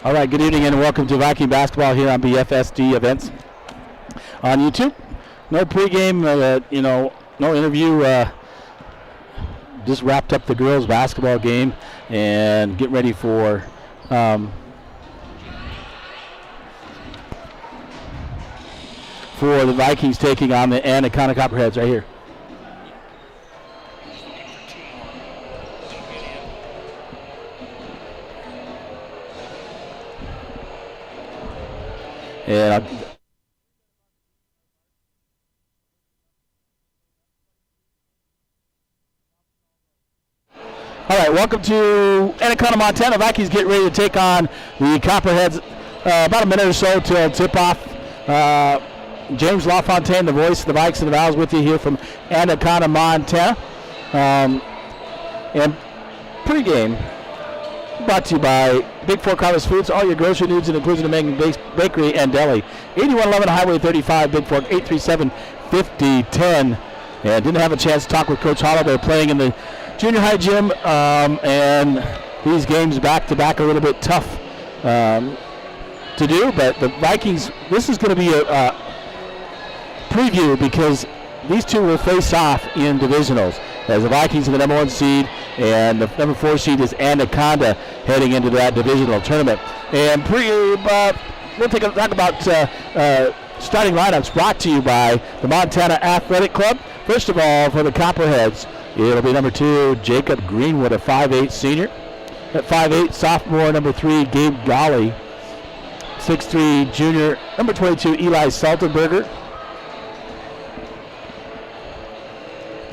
All right, good evening and welcome to Viking basketball here on BFSD Events on YouTube. No pregame, no interview. Just wrapped up the girls basketball game and getting ready for the Vikings taking on the Anaconda Copperheads right here. And all right, welcome to Anaconda, Montana. Vikings get ready to take on the Copperheads. About a minute or so till tip-off. James LaFontaine, the voice of the Vikes and the Vows, with you here from Anaconda, Montana. And pregame brought to you by Bigfork Harvest Foods. All your grocery needs and includes the main bakery and deli. 8111 Highway 35, Bigfork, 837-5010. And didn't have a chance to talk with Coach Hollow. They're playing in the junior high gym, and these games back-to-back a little bit tough to do. But the Vikings, this is going to be a preview because these two will face off in divisionals. As the Vikings are the number 1 seed, and the number 4 seed is Anaconda heading into that divisional tournament. And we'll talk about starting lineups brought to you by the Montana Athletic Club. First of all, for the Copperheads, it'll be number 2, Jacob Greenwood, a 5'8 senior. At 5'8, sophomore, number 3, Gabe Golly. 6'3 junior, number 22, Eli Saltenberger.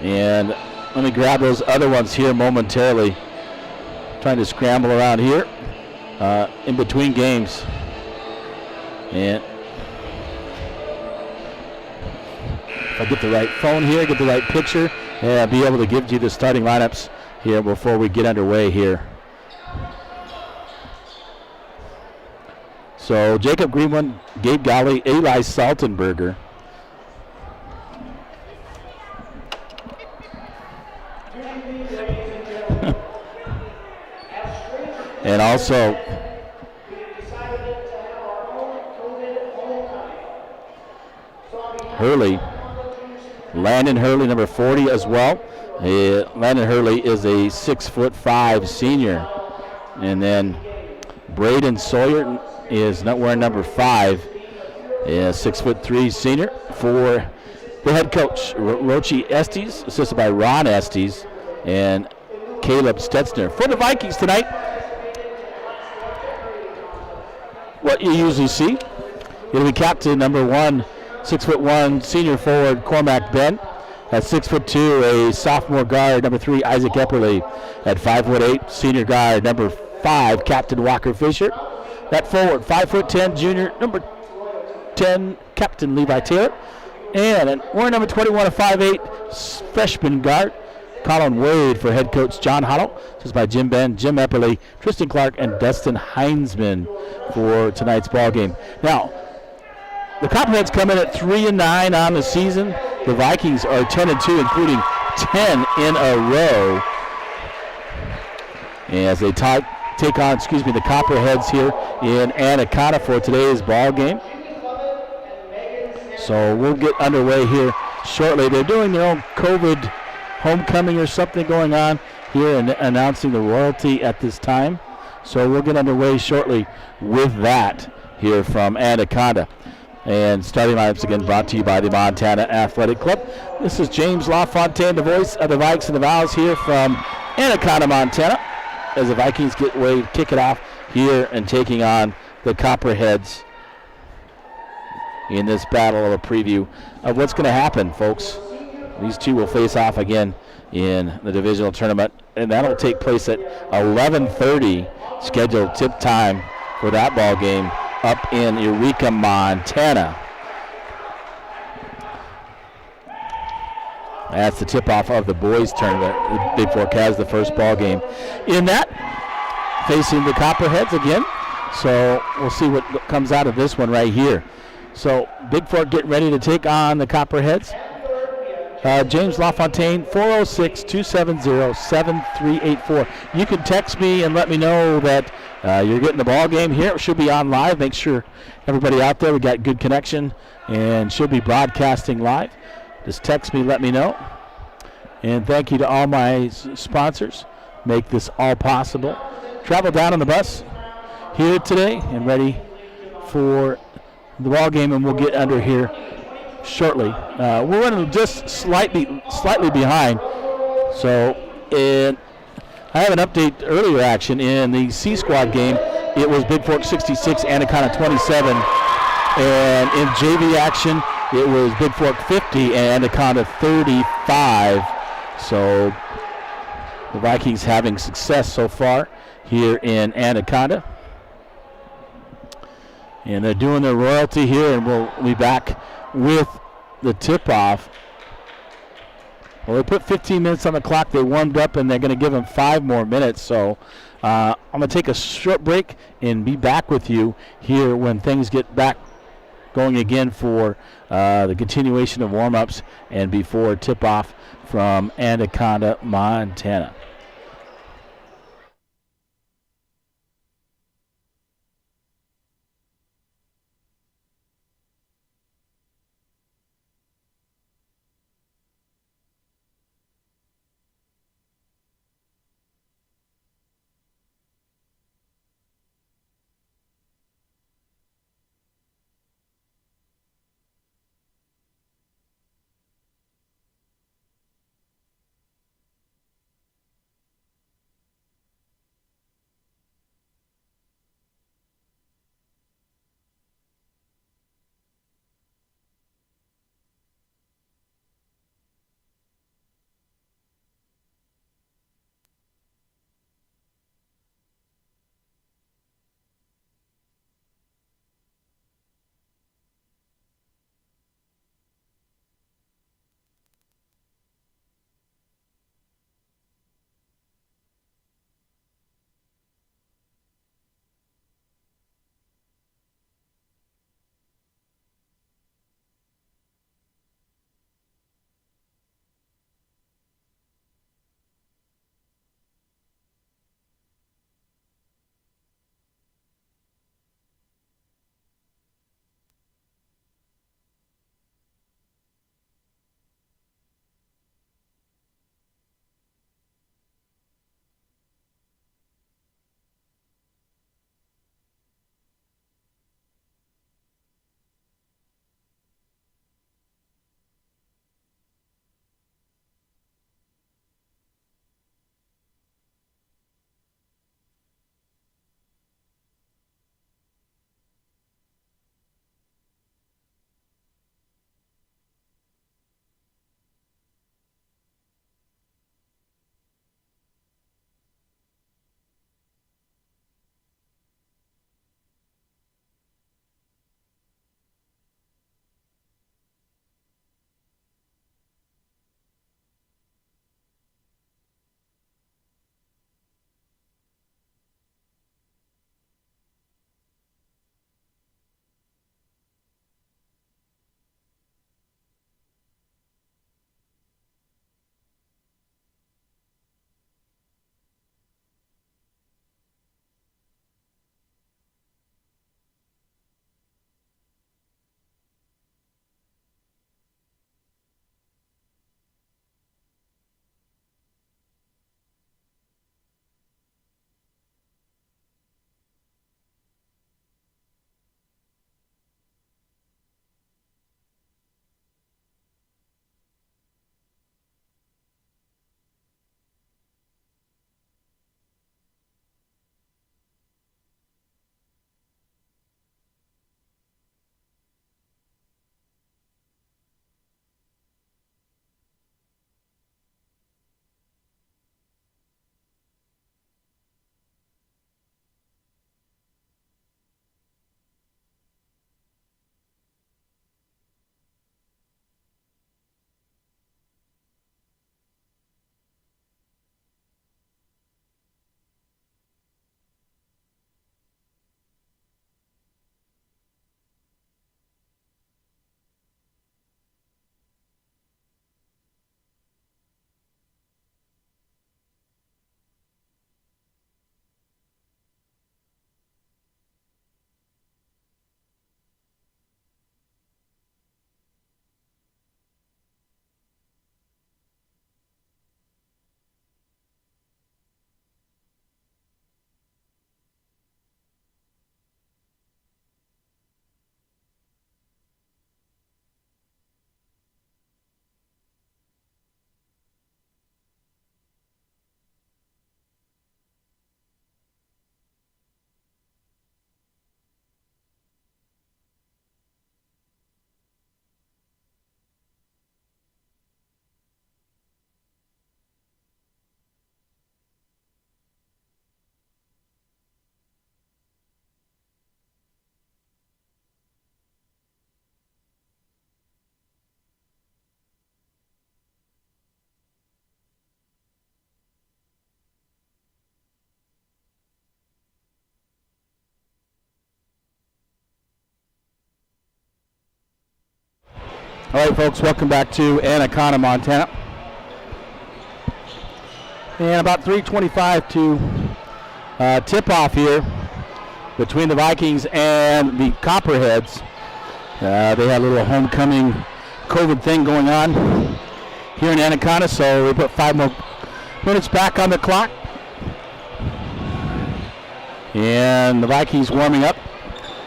And let me grab those other ones here momentarily. Trying to scramble around here in between games. And if I get the right phone here, get the right picture, and I'll be able to give you the starting lineups here before we get underway here. So Jacob Greenwood, Gabe Golly, Eli Saltenberger. And also Hurley, Landon Hurley, number 40 as well. Landon Hurley is a 6'5" senior. And then Braden Sawyer is not wearing number 5, is 6'3" senior. For the head coach, Rochi Estes, assisted by Ron Estes and Caleb Stetzner. For the Vikings tonight, what you usually see, it'll be captain number 1, 6'1" senior forward Cormac Bent. At 6'2", a sophomore guard, number 3, Isaac Epperly. At 5'8", senior guard, number 5, Captain Walker Fisher. At forward, 5'10", junior, number 10, Captain Levi Taylor. And wearing number 21, a 5'8", freshman guard, Colin Wade. For head coach John Hollow. This is by Jim Ben, Jim Epperly, Tristan Clark, and Dustin Heinzman for tonight's ball game. Now, the Copperheads come in at 3-9 on the season. The Vikings are 10-2, including 10 in a row. As they take on, the Copperheads here in Anaconda for today's ball game. So we'll get underway here shortly. They're doing their own COVID homecoming or something going on here and announcing the royalty at this time. So we'll get underway shortly with that here from Anaconda. And starting lineups again brought to you by the Montana Athletic Club. This is James LaFontaine, the voice of the Vikes and the Vows here from Anaconda, Montana, as the Vikings get ready to kick it off here and taking on the Copperheads in this battle of a preview of what's going to happen, folks. These two will face off again in the divisional tournament, and that'll take place at 11:30 scheduled tip time for that ball game up in Eureka, Montana. That's the tip-off of the boys' tournament. Bigfork has the first ball game in that, facing the Copperheads again. So we'll see what comes out of this one right here. So Bigfork getting ready to take on the Copperheads. James LaFontaine, 406-270-7384. You can text me and let me know that you're getting the ball game here. It should be on live. Make sure everybody out there, we got good connection and should be broadcasting live. Just text me, let me know. And thank you to all my sponsors. Make this all possible. Travel down on the bus here today and ready for the ball game, and we'll get under here shortly. We're running just slightly behind. So, and I have an update earlier action in the C Squad game. It was Bigfork 66, Anaconda 27. And in JV action, it was Bigfork 50 and Anaconda 35. So the Vikings having success so far here in Anaconda. And they're doing their royalty here, and we'll be back with the tip-off. Well, they put 15 minutes on the clock. They warmed up, and they're going to give them 5 more minutes. So I'm going to take a short break and be back with you here when things get back going again for the continuation of warm-ups and before tip-off from Anaconda, Montana. All right, folks, welcome back to Anaconda, Montana. And about 3:25 to tip-off here between the Vikings and the Copperheads. They had a little homecoming COVID thing going on here in Anaconda, so we put 5 more minutes back on the clock. And the Vikings warming up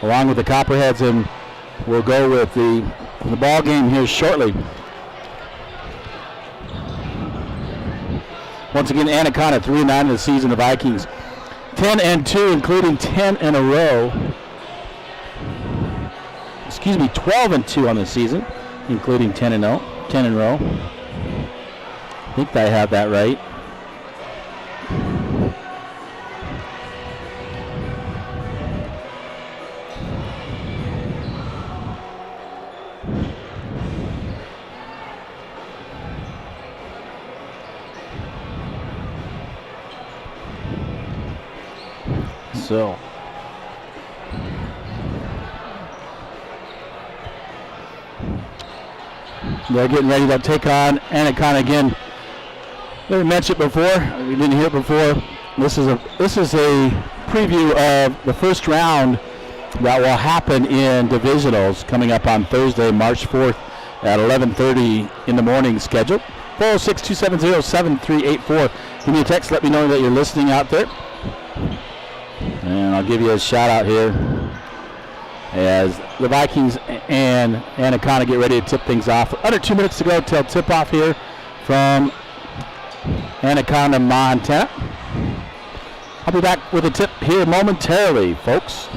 along with the Copperheads, and we'll go with the ball game here shortly. Once again, Anaconda 3-9 in the season. The Vikings 10-2, including 10 in a row. Excuse me, 12-2 on the season, including 10 in a row. I think I have that right. So they're getting ready to take on Anaconda again. We mentioned it before. We didn't hear it before. This is a preview of the first round that will happen in divisionals coming up on Thursday, March 4th at 11:30 in the morning scheduled. 406-270-7384. Give me a text. Let me know that you're listening out there. And I'll give you a shout out here as the Vikings and Anaconda get ready to tip things off. Under 2 minutes to go till tip off here from Anaconda, Montana. I'll be back with a tip here momentarily, folks.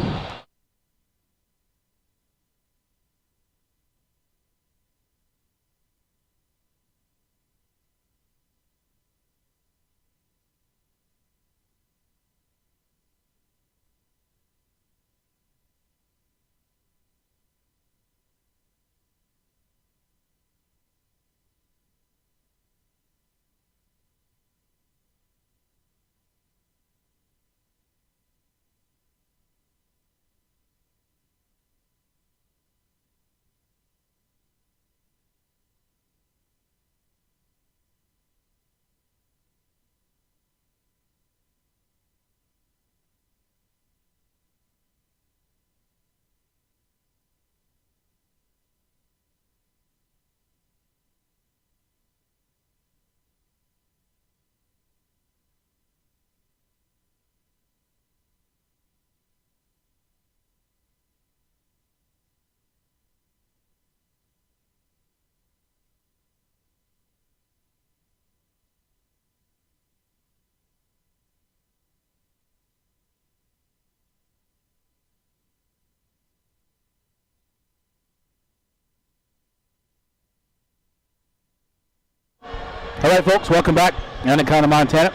All right, folks, welcome back. Anaconda, Montana.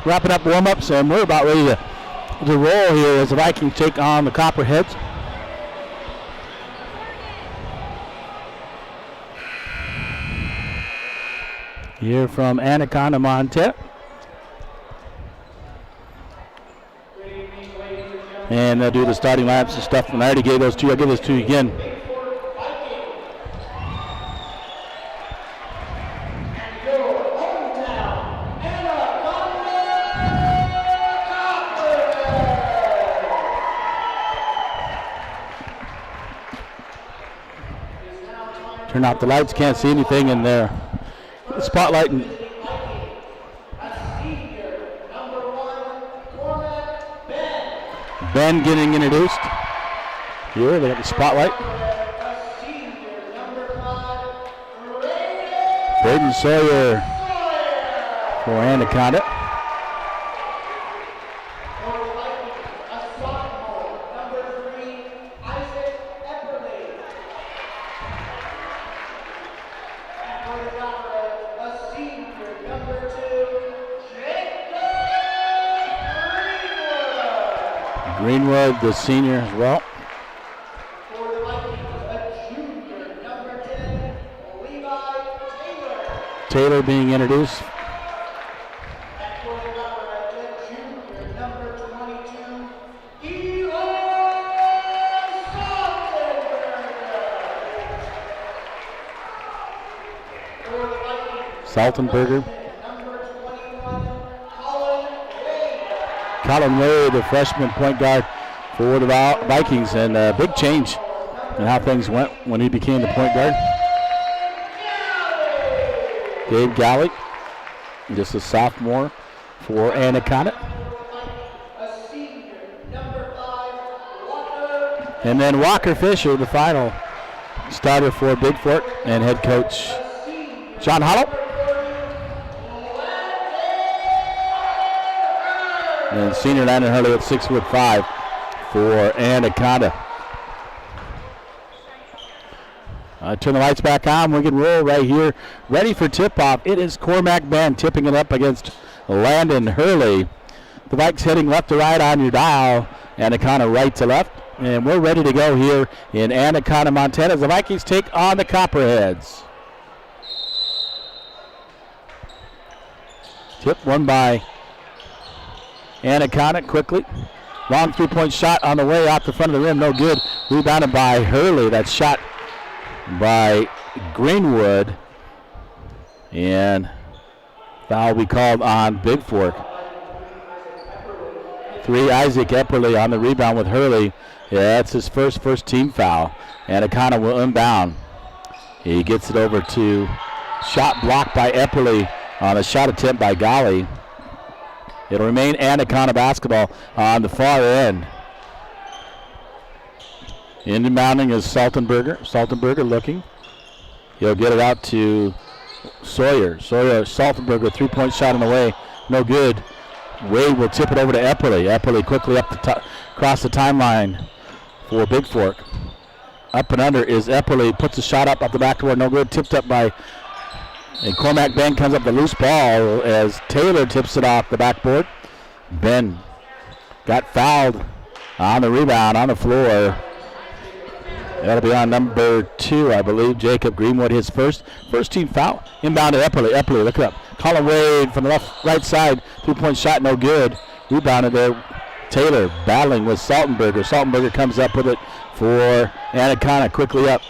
Wrapping up warm-ups, and we're about ready to roll here as the Vikings take on the Copperheads. Here from Anaconda, Montana. And they'll do the starting lineups and stuff. And I already gave those to you. I'll give those to you again. Turn off the lights, can't see anything in there. Spotlighting. Ben getting introduced. Here, they got the spotlight. Braden Sawyer for Anaconda. Greenwood, the senior as well. Taylor being introduced. Saltenberger. Colin Wade, the freshman point guard for the Vikings, and a big change in how things went when he became the point guard. Gabe Galley, just a sophomore for Anaconda. And then Walker Fisher, the final starter for Bigfork, and head coach John Hollow. And senior Landon Hurley at 6'5" for Anaconda. I turn the lights back on. We can roll right here. Ready for tip-off. It is Cormac Ben tipping it up against Landon Hurley. The Vikes heading left to right on your dial. Anaconda right to left. And we're ready to go here in Anaconda, Montana, as the Vikings take on the Copperheads. Tip won by Anaconda quickly. Long three-point shot on the way off the front of the rim. No good. Rebounded by Hurley. That shot by Greenwood. And foul will be called on Bigfork. Isaac Epperly on the rebound with Hurley. Yeah, that's his first team foul. Anaconda will inbound. He gets it over to shot blocked by Epperly on a shot attempt by Golly. It'll remain Anaconda basketball on the far end. Inbounding is Saltenberger. Saltenberger looking. He'll get it out to Sawyer. Saltenberger, three-point shot on the way. No good. Wade will tip it over to Epperly. Epperly quickly up the across the timeline for Bigfork. Up and under is Epperly. Puts a shot up the backboard. No good. Tipped up by, and Cormac Ben comes up the loose ball as Taylor tips it off the backboard. Ben got fouled on the rebound on the floor. That'll be on number 2, I believe. Jacob Greenwood, his first team foul. Inbound to Epperly. Epperly, look it up. Colin Wade from the right side. Three-point shot, no good. Rebounded there. Taylor battling with Saltenberger. Saltenberger comes up with it for Anaconda. Quickly up.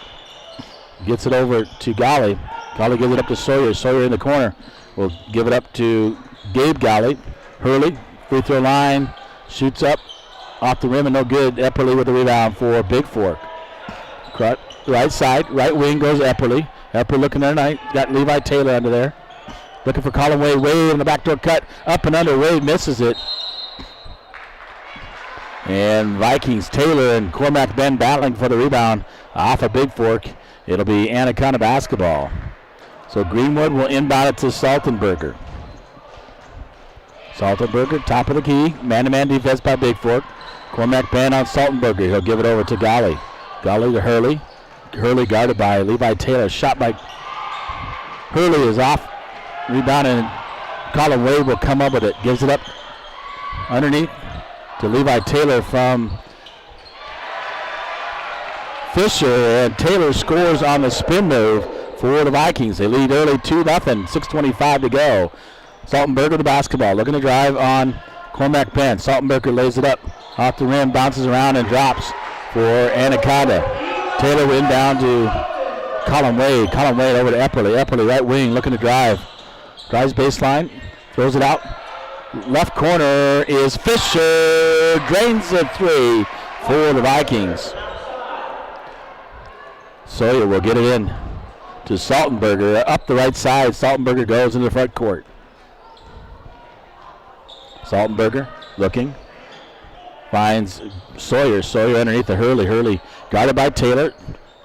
Gets it over to Golly. Golly gives it up to Sawyer. Sawyer in the corner. Will give it up to Gabe Golly. Hurley, free throw line. Shoots up. Off the rim and no good. Epperly with the rebound for Bigfork. Right side, right wing goes Epperly. Epperly looking there tonight. Got Levi Taylor under there. Looking for Colin Wade. Wade in the backdoor cut. Up and under. Wade misses it. And Vikings, Taylor and Cormac Ben battling for the rebound off of Bigfork. It'll be Anaconda basketball. So Greenwood will inbound it to Saltenberger. Saltenberger, top of the key. Man-to-man defense by Bigfork. Cormac Ben on Saltenberger. He'll give it over to Golly. Golly to Hurley. Hurley guarded by Levi Taylor. Shot by Hurley is off. Rebounding. And Colin Wade will come up with it. Gives it up underneath to Levi Taylor from Fisher. And Taylor scores on the spin move for the Vikings. They lead early 2-0. 6:25 to go. Saltenberger the basketball. Looking to drive on Cormac Ben. Saltenberger lays it up. Off the rim. Bounces around and drops for Anaconda. Taylor will inbound to Colin Wade. Colin Wade over to Epperly. Epperly right wing looking to drive. Drives baseline. Throws it out. Left corner is Fisher. Drains the three for the Vikings. Sawyer will get it in to Saltenberger. Up the right side. Saltenberger goes into the front court. Saltenberger looking. Finds Sawyer. Sawyer underneath the Hurley. Hurley guarded by Taylor.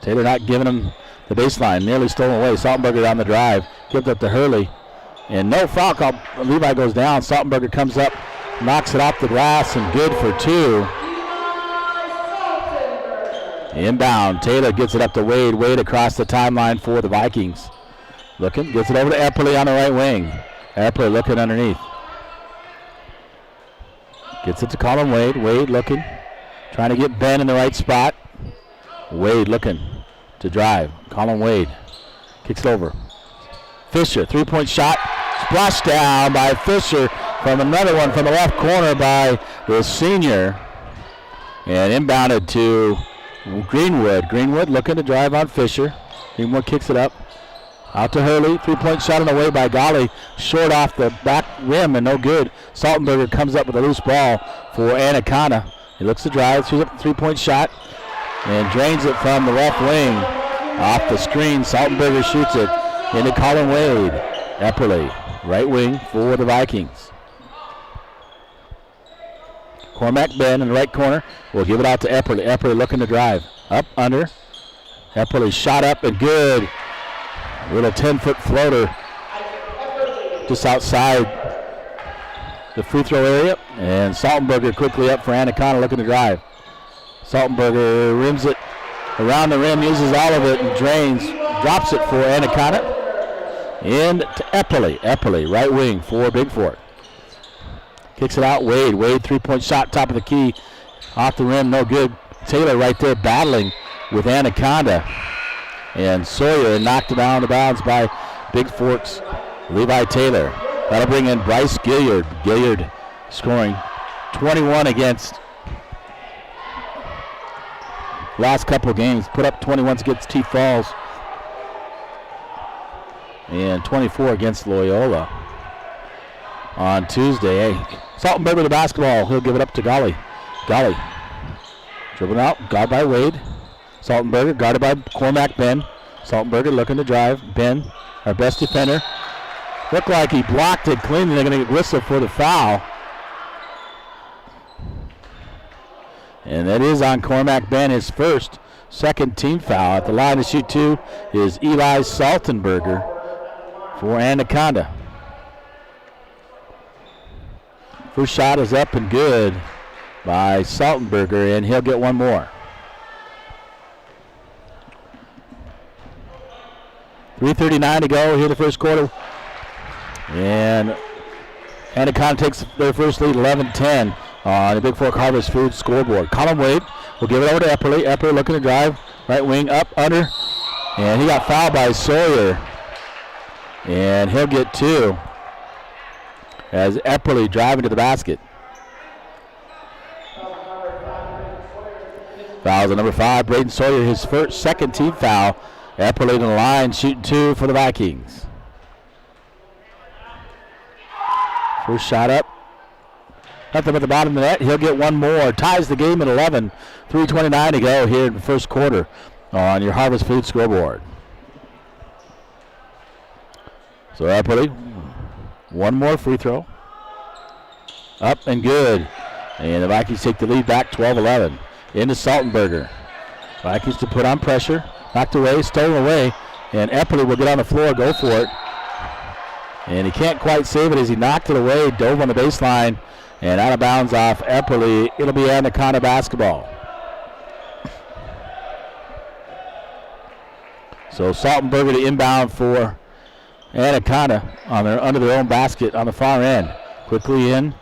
Taylor not giving him the baseline. Nearly stolen away. Saltenberger on the drive. Gives up to Hurley. And no foul call. Levi goes down. Saltenberger comes up. Knocks it off the glass and good for 2. Inbound. Taylor gets it up to Wade. Wade across the timeline for the Vikings. Looking. Gets it over to Epperly on the right wing. Epperly looking underneath. Gets it to Colin Wade. Wade looking. Trying to get Ben in the right spot. Wade looking to drive. Colin Wade kicks it over. Fisher, three-point shot. Splashed down by Fisher from another one from the left corner by the senior. And inbounded to Greenwood. Greenwood looking to drive on Fisher. Greenwood kicks it up. Out to Hurley. 3-point shot on the way by Golly. Short off the back rim and no good. Saltenberger comes up with a loose ball for Anaconda. He looks to drive. Shoots up the 3-point shot and drains it from the left wing. Off the screen. Saltenberger shoots it into Colin Wade. Epperly, right wing for the Vikings. Cormac Ben in the right corner will give it out to Epperly. Epperly looking to drive. Up, under. Epperly shot up and good. Little 10-foot floater just outside the free throw area. And Saltenberger quickly up for Anaconda looking to drive. Saltenberger rims it around the rim, uses all of it and drains. Drops it for Anaconda. In to Epperly. Epperly, right wing for Bigfork. Kicks it out, Wade. Wade, 3-point shot, top of the key. Off the rim, no good. Taylor right there battling with Anaconda. And Sawyer knocked it out of bounds by Bigfork's Levi Taylor. That'll bring in Bryce Gilliard. Gilliard scoring 21 against last couple of games. Put up 21 against T Falls. And 24 against Loyola on Tuesday. Hey, Saltenberger with the basketball. He'll give it up to Golly. Golly. Dribbling out. Guard by Wade. Saltenberger guarded by Cormac Ben. Saltenberger looking to drive. Ben, our best defender. Looked like he blocked it cleanly. They're going to get whistle for the foul. And that is on Cormac Ben, his second team foul. At the line to shoot two is Eli Saltenberger for Anaconda. First shot is up and good by Saltenberger, and he'll get one more. 3:39 to go here in the first quarter. And Anaconda takes their first lead, 11-10 on the Bigfork Harvest Foods scoreboard. Colin Wade will give it over to Epperly. Epperly looking to drive. Right wing up, under. And he got fouled by Sawyer. And he'll get two as Epperly driving to the basket. Fouls on number 5, Braden Sawyer, his second team foul. Epperly to the line, shooting two for the Vikings. First shot up. Nothing at the bottom of the net. He'll get one more. Ties the game at 11. 3:29 to go here in the first quarter on your Harvest Food scoreboard. So Epperly, one more free throw. Up and good. And the Vikings take the lead back 12-11. Into Saltenberger. Vikings to put on pressure. Knocked away, stolen away, and Epperly will get on the floor, go for it. And he can't quite save it as he knocked it away, dove on the baseline, and out of bounds off Epperly. It'll be Anaconda basketball. So Saltenberger to inbound for Anaconda under their own basket on the far end. Quickly in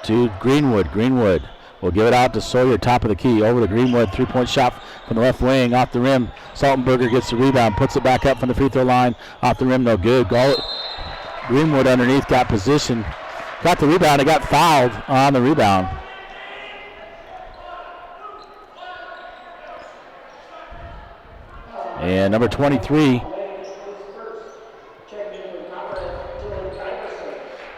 to Greenwood. Greenwood will give it out to Sawyer, top of the key, over to Greenwood. 3-point shot from the left wing, off the rim. Saltenberger gets the rebound, puts it back up from the free throw line. Off the rim, no good. Greenwood underneath, got position. Got the rebound, and got fouled on the rebound. And number 23,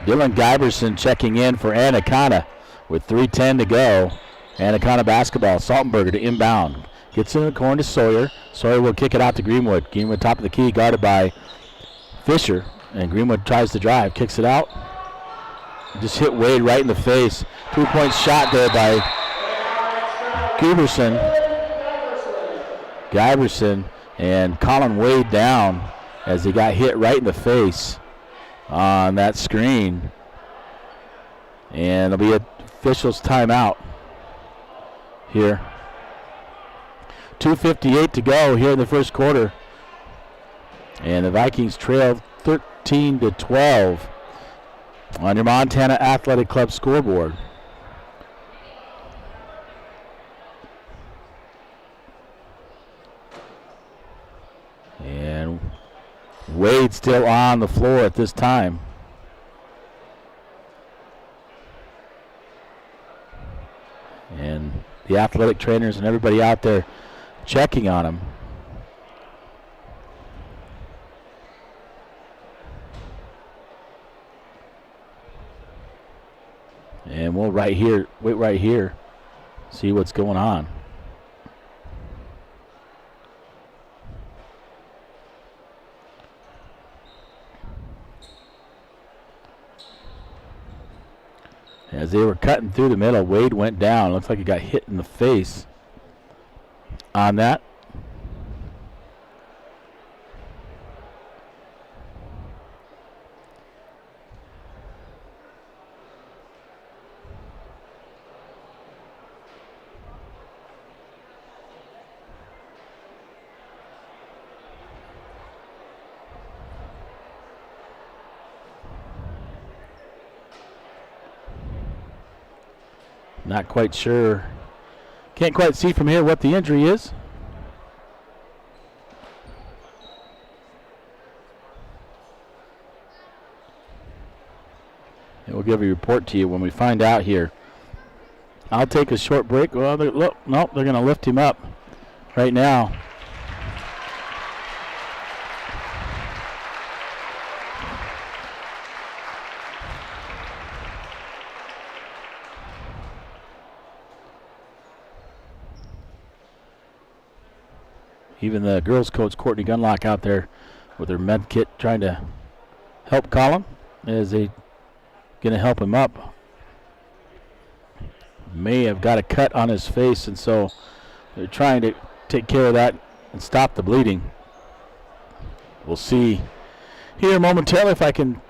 Dylan Giberson checking in for Anaconda with 3:10 to go. Anaconda basketball. Saltenberger to inbound. Gets in the corner to Sawyer. Sawyer will kick it out to Greenwood. Greenwood top of the key, guarded by Fisher. And Greenwood tries to drive, kicks it out. Just hit Wade right in the face. 2-point shot there by Giberson. And Colin Wade down as he got hit right in the face on that screen. And there'll be an official's timeout here. 2:58 to go here in the first quarter. And the Vikings trail 13-12 on your Montana Athletic Club scoreboard. And Wade still on the floor at this time. And the athletic trainers and everybody out there checking on him. And we'll wait right here, see what's going on. As they were cutting through the middle, Wade went down. Looks like he got hit in the face on that. Not quite sure. Can't quite see from here what the injury is. And we'll give a report to you when we find out here. I'll take a short break. Well, look, nope, they're going to lift him up right now. Even the girls' coach, Courtney Gunlock, out there with her med kit trying to help Colin as they going to help him up. May have got a cut on his face, and so they're trying to take care of that and stop the bleeding. We'll see here momentarily if I can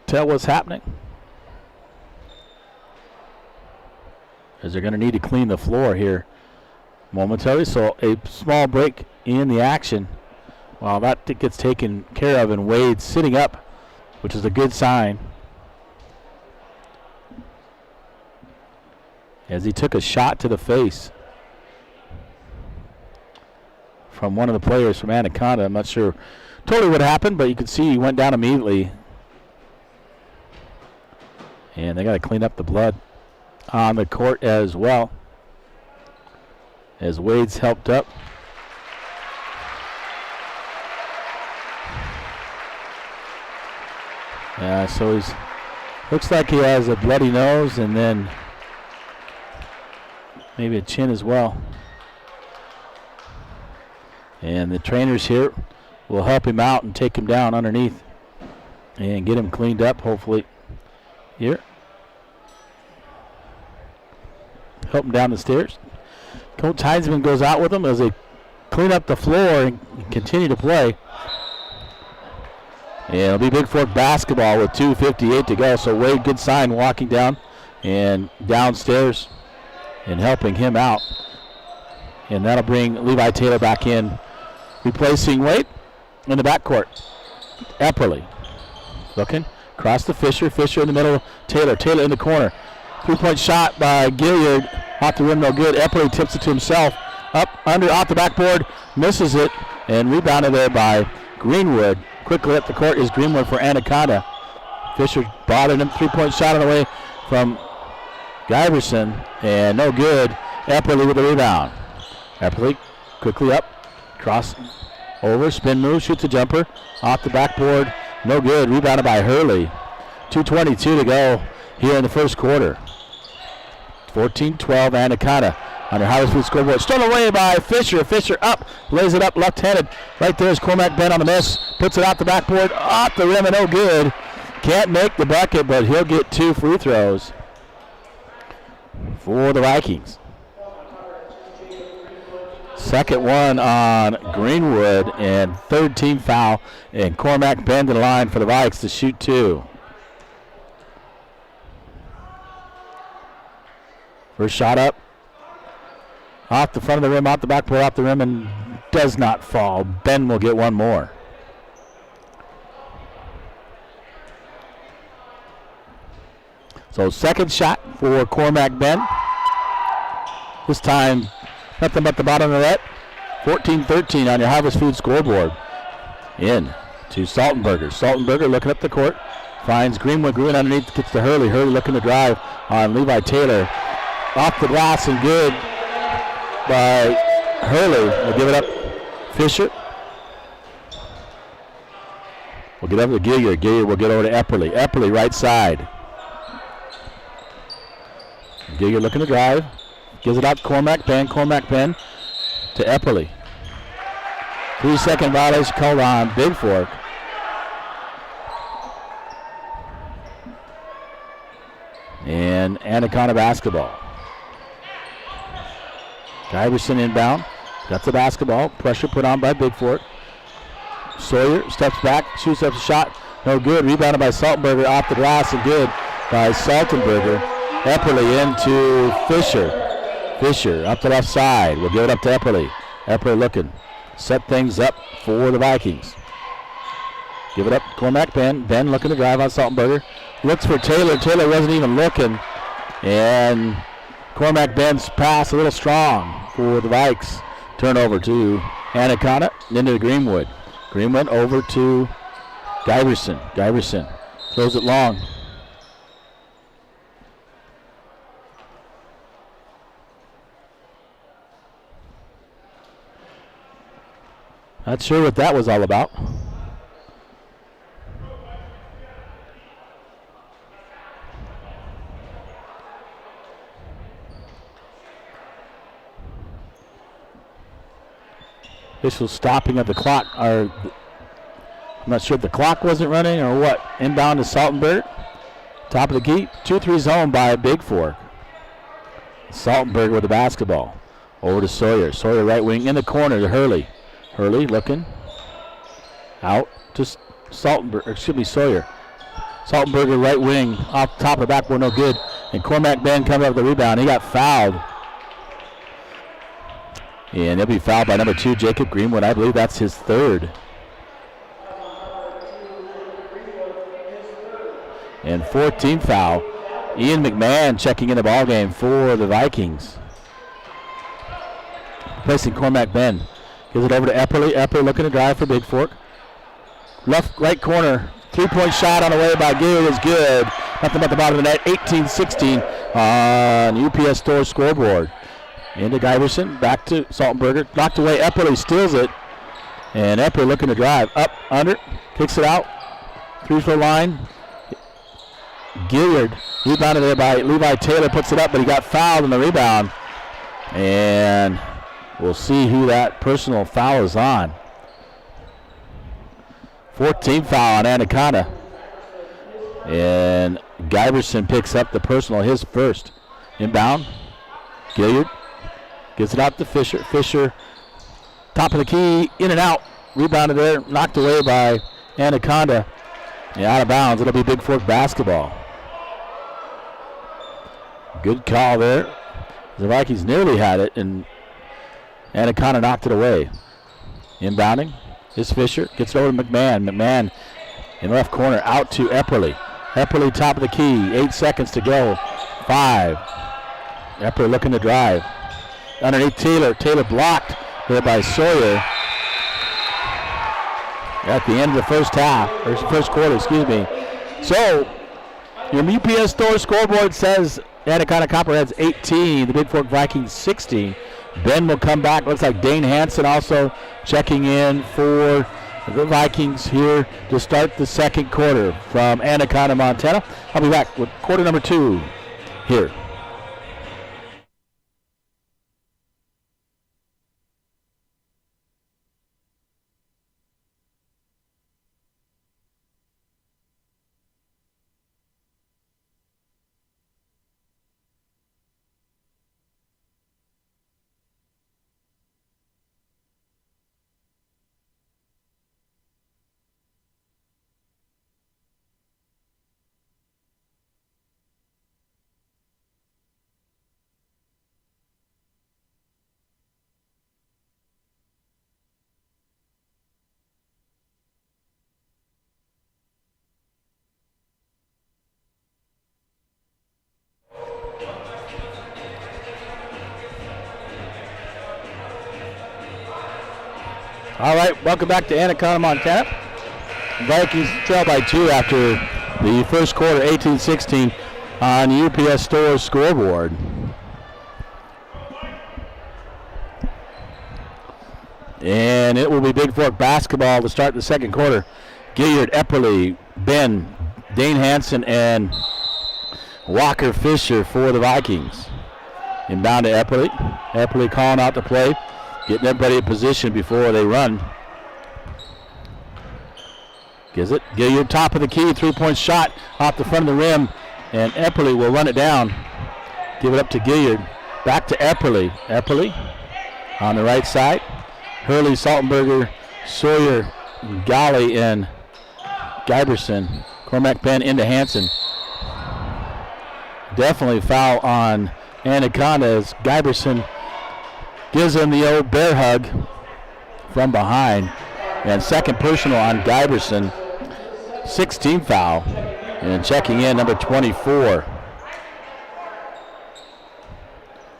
tell what's happening. As they're going to need to clean the floor here momentarily, so a small break in the action while that gets taken care of, and Wade's sitting up, which is a good sign, as he took a shot to the face from one of the players from Anaconda. I'm not sure totally what happened, but you could see he went down immediately, and they got to clean up the blood on the court as well, as Wade's helped up. So he's looks like he has a bloody nose and then maybe a chin as well. And the trainers here will help him out and take him down underneath and get him cleaned up, hopefully. Here. Help him down the stairs. Coach Heinzman goes out with them as they clean up the floor and continue to play. And it'll be Bigfork basketball with 2:58 to go. So Wade, good sign, walking down and downstairs and helping him out. And that'll bring Levi Taylor back in, replacing Wade in the backcourt. Epperly looking across to Fisher. Fisher in the middle. Taylor in the corner. 3-point shot by Gilliard. Off the rim, no good. Epperly tips it to himself. Up, under, off the backboard. Misses it. And rebounded there by Greenwood. Quickly up the court is Greenwood for Anaconda. Fisher bothered him. 3-point shot on the way from Giverson. And no good. Epperly with the rebound. Epperly quickly up. Cross over. Spin move. Shoots a jumper. Off the backboard. No good. Rebounded by Hurley. 2:22 to go here in the first quarter. 14-12 Anaconda on their Howard Field scoreboard. Stolen away by Fisher. Fisher up, lays it up left-handed. Right there is Cormac Ben on the miss. Puts it out the backboard, off the rim, and no good. Can't make the bucket, but he'll get 2 free throws for the Vikings. Second one on Greenwood, and third team foul. And Cormac Ben to the line for the Vikes to shoot 2. First shot up. Off the front of the rim, off the backboard, off the rim, and does not fall. Ben will get one more. So second shot for Cormac Ben. This time, nothing but the bottom of the net. 14-13 on your Harvest Food scoreboard. In to Saltenberger. Saltenberger looking up the court. Finds Greenwood. Greenwood underneath, gets to Hurley. Hurley looking to drive on Levi Taylor. Off the glass and good by Hurley. We'll give it up. Fisher. We'll get over to Gilliard. Gilliard will get over to Epperly. Epperly right side. Gilliard looking to drive. Gives it out to Cormac Ben. Cormac Ben to Epperly. 3-second violation called on Bigfork. And Anaconda basketball. Iverson inbound. Got the basketball. Pressure put on by Bigfork. Sawyer steps back, shoots up a shot. No good. Rebounded by Saltenberger off the glass and good by Saltenberger. Epperly into Fisher. Fisher up the left side. We'll give it up to Epperly. Epperly looking. Set things up for the Vikings. Give it up to Cormac Ben. Ben looking to drive on Saltenberger. Looks for Taylor. Taylor wasn't even looking. And Cormac Ben's pass a little strong for the Vikes. Turnover to Anaconda. Into the Greenwood. Greenwood over to Giverson. Giverson throws it long. Not sure what that was all about. Official stopping of the clock. I'm not sure if the clock wasn't running or what. Inbound to Saltenberg. Top of the key. 2-3 zone by Bigfork. Saltenberg with the basketball. Over to Sawyer. Sawyer right wing in the corner to Hurley. Hurley looking. Out to Sawyer. Saltenberger right wing off the top of the backboard, no good. And Cormac Ben coming up with the rebound. He got fouled. And he'll be fouled by number 2, Jacob Greenwood. I believe that's his third. And 14th foul. Ian McMahon checking in the ballgame for the Vikings. Placing Cormac Ben. Gives it over to Epperly. Epperly looking to drive for Bigfork. Left, right corner. 3-point shot on the way by Gilliard is good. Nothing but the bottom of the net. 18-16 on UPS Store scoreboard. Into Giverson. Back to Saltenberger. Knocked away. Epperly steals it. And Epperly looking to drive. Up, under. Kicks it out. 3-throw line. Gilliard rebounded there by Levi Taylor. Puts it up, but he got fouled in the rebound. And we'll see who that personal foul is on. 14th foul on Anaconda. And Giverson picks up the personal, his first. Inbound. Gilliard gives it out to Fisher. Fisher, top of the key, in and out. Rebounded there, knocked away by Anaconda. Yeah, out of bounds. It'll be Bigfork basketball. Good call there. The Vikings nearly had it, and Anaconda knocked it away. Inbounding is Fisher. Gets it over to McMahon. McMahon in left corner out to Epperly. Epperly top of the key. 8 seconds to go. 5. Epperly looking to drive. Underneath Taylor. Taylor blocked there by Sawyer. At the end of the first half, or first quarter, excuse me. So, your UPS Store scoreboard says Anaconda Copperheads 18, the Bigfork Vikings 16. Ben will come back. Looks like Dane Hansen also checking in for the Vikings here to start the second quarter from Anaconda, Montana. I'll be back with quarter number 2 here. All right, welcome back to Anaconda, Montana. Vikings trail by 2 after the first quarter, 18-16 on the UPS Store scoreboard. And it will be Bigfork basketball to start the second quarter. Gilliard, Epperly, Ben, Dane Hansen, and Walker Fisher for the Vikings. Inbound to Epperly. Epperly calling out the play, getting everybody in position before they run. Gives it. Gilliard, top of the key, three-point shot off the front of the rim, and Epperly will run it down. Give it up to Gilliard. Back to Epperly. Epperly on the right side. Hurley, Saltenberger, Sawyer, Golly, and Giberson. Cormac Penn into Hanson. Definitely foul on Anaconda as Giberson gives him the old bear hug from behind. And second personal on Giberson. 16 foul. And checking in, number 24.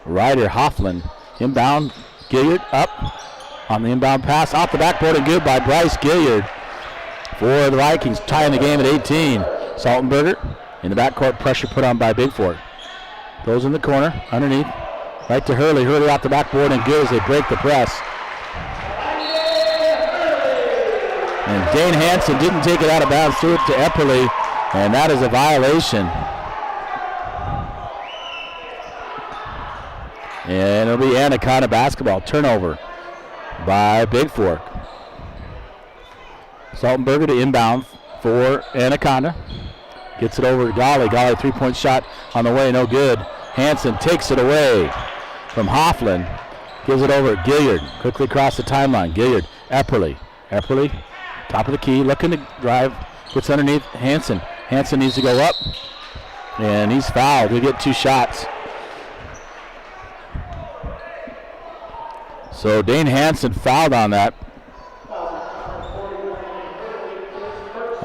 Ryder Hoffman. Inbound. Gilliard up on the inbound pass. Off the backboard and good by Bryce Gilliard for the Vikings. Tying the game at 18. Saltenberger in the backcourt. Pressure put on by Bigfork. Goes in the corner. Underneath. Right to Hurley. Hurley off the backboard and good as they break the press. And Dane Hanson didn't take it out of bounds. Threw it to Epperly. And that is a violation. And it'll be Anaconda basketball. Turnover by Bigfork. Saltenberger to inbound for Anaconda. Gets it over to Golly. Golly, three-point shot on the way, no good. Hanson takes it away from Hoffman. Gives it over to Gilliard. Quickly across the timeline. Gilliard, Epperly. Epperly, top of the key, looking to drive. Gets underneath Hanson. Hanson needs to go up. And he's fouled. We get two shots. So Dane Hanson fouled on that.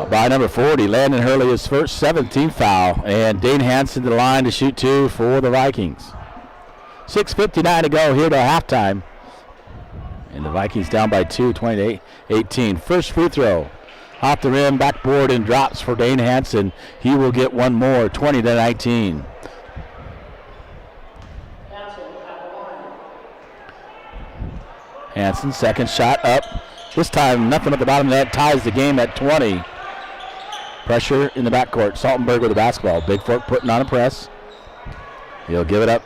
By number 40, Landon Hurley, his first 17th foul. And Dane Hanson to the line to shoot two for the Vikings. 6:59 to go here to halftime. And the Vikings down by two, 20-18. First free throw. Off the rim, backboard, and drops for Dane Hanson. He will get one more, 20-19. Hanson, second shot up. This time, nothing at the bottom of the net. Ties the game at 20. Pressure in the backcourt. Saltenberg with the basketball. Bigfork putting on a press. He'll give it up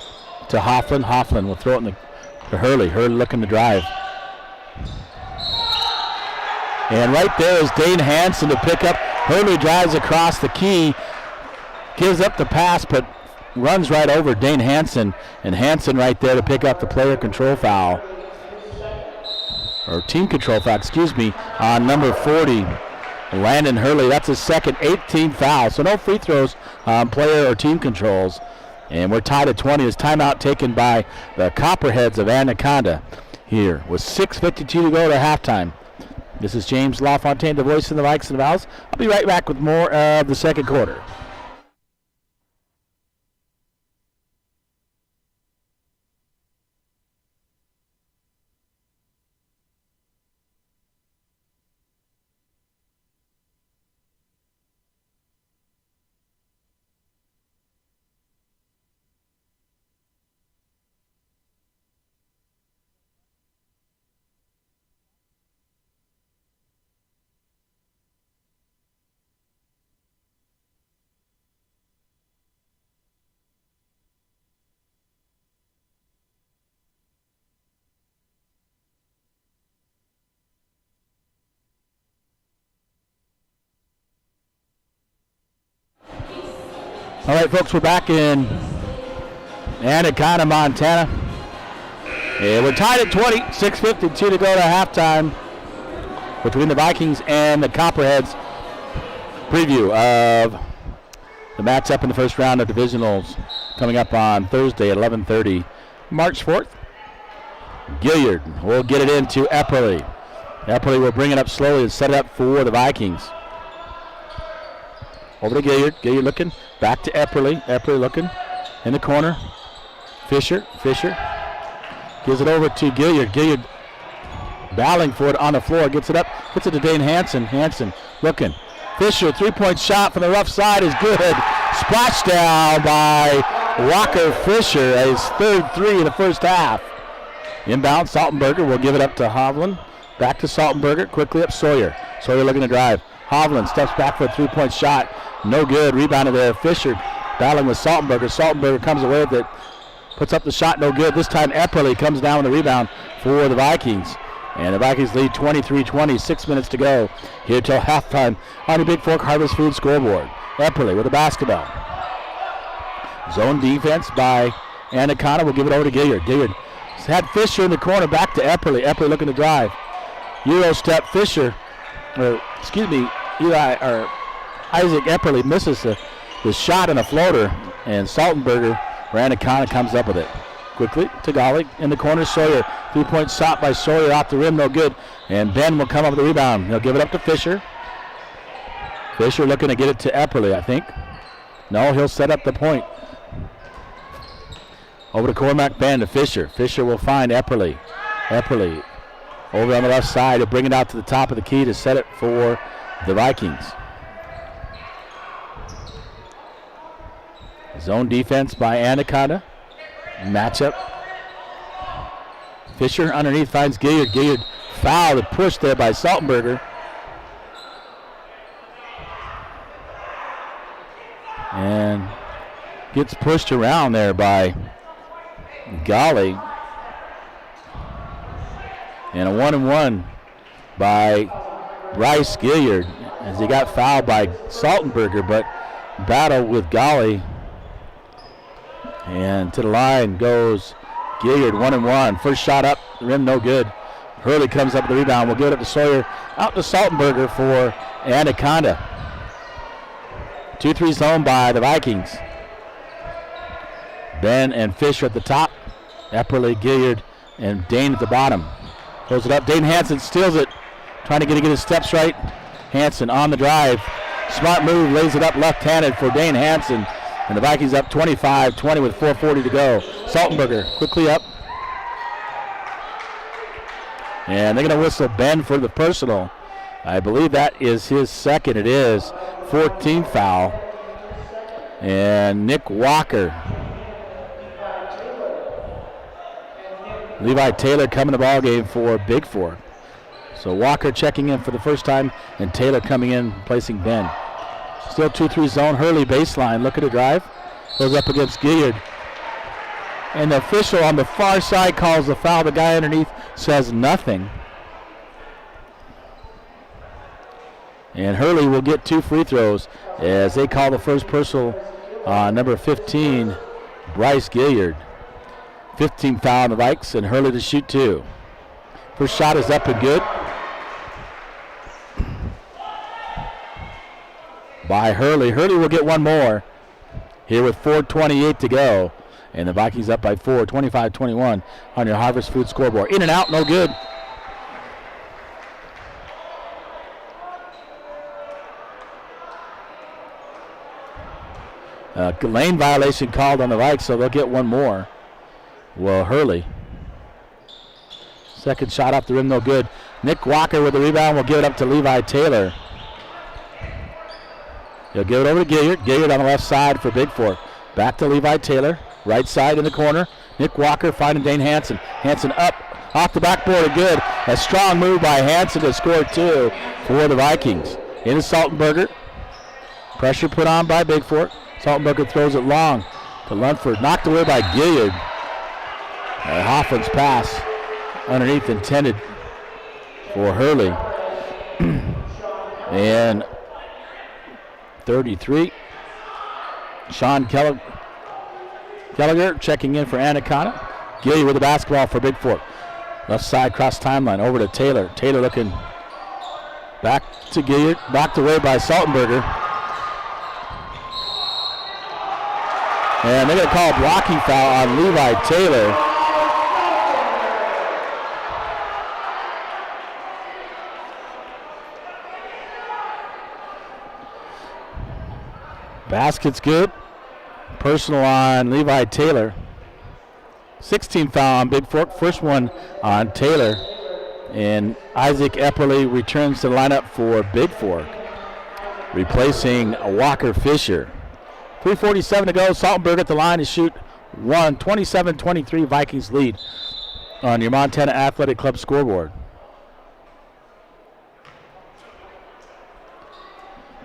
to Hoffman. Hoffman will throw it to Hurley. Hurley looking to drive. And right there is Dane Hanson to pick up. Hurley drives across the key. Gives up the pass, but runs right over Dane Hanson. And Hanson right there to pick up the player control foul. Or team control foul, excuse me, on number 40, Landon Hurley. That's his second 18th foul. So no free throws on player or team controls. And we're tied at 20. It's timeout taken by the Copperheads of Anaconda here with 6:52 to go to halftime. This is James LaFontaine, the voice of the Vikes and the Vals. I'll be right back with more of the second quarter. All right, folks, we're back in Anaconda, Montana. And we're tied at 20, 6:52 to go to halftime between the Vikings and the Copperheads. Preview of the matchup in the first round of divisionals coming up on Thursday at 11:30, March 4th. Gilliard will get it into Epperly. Epperly will bring it up slowly and set it up for the Vikings. Over to Gilliard. Gilliard looking. Back to Epperly. Epperly looking in the corner. Fisher gives it over to Gilliard. Gilliard battling for it on the floor. Gets it up. Gets it to Dane Hanson. Hanson looking. Fisher, three-point shot from the rough side is good. Splash down by Walker Fisher. His third three in the first half. Inbound, Saltenberger will give it up to Hovland. Back to Saltenberger. Quickly up Sawyer. Sawyer looking to drive. Hovland steps back for a three-point shot. No good. Rebounded there. Fisher battling with Saltenberger. Saltenberger comes away with it, puts up the shot, no good. This time Epperle comes down with the rebound for the Vikings. And the Vikings lead 23-20, 6 minutes to go here till halftime on the Bigfork Harvest Food scoreboard. Epperle with the basketball. Zone defense by Anaconda. Will give it over to Gilliard. Gilliard had Fisher in the corner, back to Epperle. Epperle looking to drive. Euro step Fisher, Isaac Epperle misses the shot and a floater, and Saltenberger or Anaconda comes up with it. Quickly to Golly in the corner. Sawyer, 3-point shot by Sawyer off the rim, no good. And Ben will come up with the rebound. He'll give it up to Fisher. Fisher looking to get it to Epperle, I think. No, he'll set up the point. Over to Cormac Ben to Fisher. Fisher will find Epperle. Epperle over on the left side. He'll bring it out to the top of the key to set it for the Vikings. Zone defense by Anaconda. Matchup. Fisher underneath finds Gilliard. Gilliard fouled and pushed there by Saltenberger. And gets pushed around there by Golly. And a 1-and-1 by Bryce Gilliard as he got fouled by Saltenberger, but battled with Golly. And to the line goes Gilliard, 1-and-1. First shot up, the rim no good. Hurley comes up with the rebound. We'll give it up to Sawyer. Out to Saltenberger for Anaconda. 2-3 zone by the Vikings. Ben and Fisher at the top. Epperle, Gilliard, and Dane at the bottom. Throws it up. Dane Hansen steals it. Trying to get his steps right. Hansen on the drive. Smart move, lays it up left-handed for Dane Hansen. And the Vikings up 25-20 with 4:40 to go. Saltenberger quickly up. And they're going to whistle Ben for the personal. I believe that is his second. It is 14th foul. And Nick Walker. Levi Taylor coming to the ball game for Bigfork. So Walker checking in for the first time, and Taylor coming in, placing Ben. Still 2-3 zone. Hurley baseline. Look at the drive. Goes up against Gilliard. And the official on the far side calls the foul. The guy underneath says nothing. And Hurley will get 2 free throws as they call the first personal on number 15, Bryce Gilliard. 15 foul on the Vikes, and Hurley to shoot 2. First shot is up and good. By Hurley. Hurley will get one more here with 4:28 to go. And the Vikings up by 4, 25-21 on your Harvest Food scoreboard. In and out, no good. Lane violation called on the Vikes, so they'll get one more. Well, Hurley. Second shot off the rim, no good. Nick Walker with the rebound will give it up to Levi Taylor. He'll give it over to Gilliard. Gilliard on the left side for Bigfork. Back to Levi Taylor. Right side in the corner. Nick Walker finding Dane Hansen. Hansen up off the backboard and good. A strong move by Hansen to score 2 for the Vikings. Into Saltenberger. Pressure put on by Bigfork. Saltenberger throws it long to Lunford. Knocked away by Gilliard. Hoffman's pass underneath intended for Hurley. And 33. Sean Kelleher checking in for Anaconda. Gilliard with the basketball for Bigfork. Left side cross timeline over to Taylor. Taylor looking back to Gilliard. Knocked away by Saltenberger. And they're going to call a blocking foul on Levi Taylor. Basket's good. Personal on Levi Taylor. 16 foul on Bigfork. First one on Taylor. And Isaac Epperle returns to the lineup for Bigfork, replacing Walker Fisher. 3:47 to go. Saltenberg at the line to shoot 1. 27-23 Vikings lead on your Montana Athletic Club scoreboard.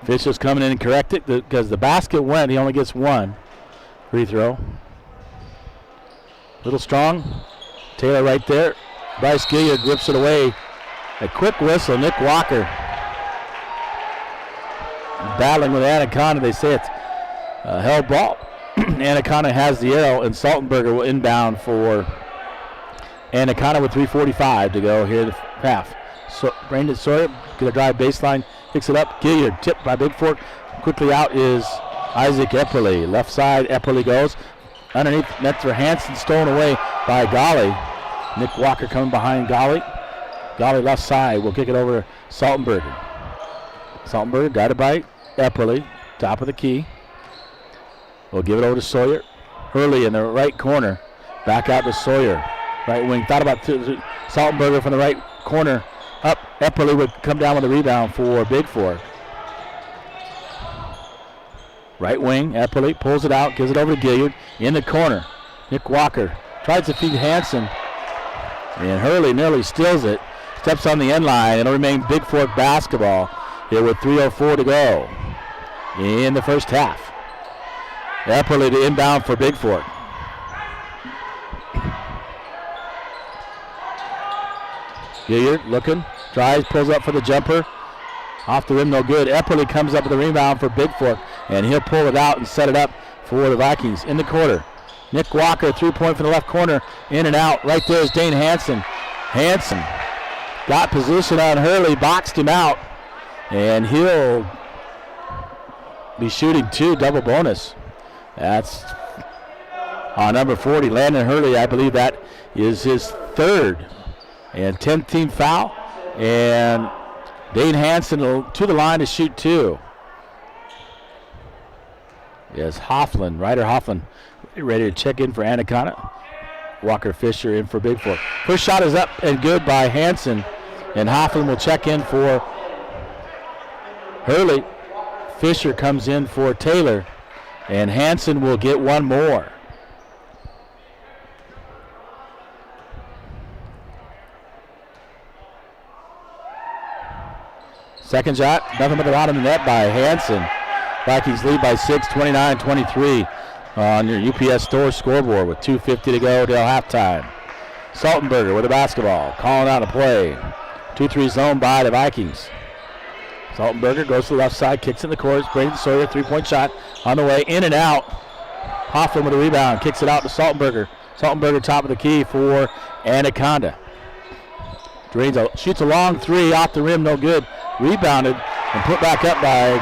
Fisher's coming in and correct it because the basket went. He only gets one free throw. Little strong. Taylor right there. Bryce Gilliard grips it away. A quick whistle. Nick Walker battling with Anaconda. They say it's a held ball. Anaconda has the arrow, and Saltenberger will inbound for Anaconda with 3:45 to go here in the half. So Brandon Sawyer going to drive baseline, picks it up. Gilliard tipped by Bigfork. Quickly out is Isaac Epperly. Left side, Epperly goes. Underneath net for Hansen, stolen away by Golly. Nick Walker coming behind Golly. Golly left side will kick it over to Saltenberger. Saltenberger guided by Epperly, top of the key. We'll give it over to Sawyer. Hurley in the right corner. Back out to Sawyer. Right wing. Thought about Saltenberger from the right corner. Up. Epperly would come down with a rebound for Bigfork. Right wing. Epperly pulls it out. Gives it over to Gilliard. In the corner. Nick Walker tries to feed Hansen. And Hurley nearly steals it. Steps on the end line. It'll remain Bigfork basketball here with 3:04 to go in the first half. Epperly to inbound for Bigfork. Gilliard looking, drives, pulls up for the jumper. Off the rim, no good. Epperly comes up with a rebound for Bigfork, and he'll pull it out and set it up for the Vikings in the quarter. Nick Walker, 3-point from the left corner, in and out. Right there is Dane Hansen. Hansen got position on Hurley, boxed him out, and he'll be shooting two, double bonus. That's on number 40, Landon Hurley. I believe that is his third and 10th team foul. And Dane Hansen to the line to shoot two. Yes, Hoffman, Ryder Hoffman, ready to check in for Anaconda. Walker Fisher in for Bigfork. First shot is up and good by Hansen. And Hoffman will check in for Hurley. Fisher comes in for Taylor. And Hansen will get one more. Second shot, nothing but the bottom of the net by Hansen. Vikings lead by 6, 29-23 on your UPS Store scoreboard with 2:50 to go till halftime. Saltenberger with the basketball, calling out a play. 2-3 zone by the Vikings. Saltenberger goes to the left side, kicks in the court. Braden Sawyer, 3-point shot on the way, in and out. Hoffman with a rebound, kicks it out to Saltenberger. Saltenberger top of the key for Anaconda. Shoots a long three off the rim, no good. Rebounded and put back up by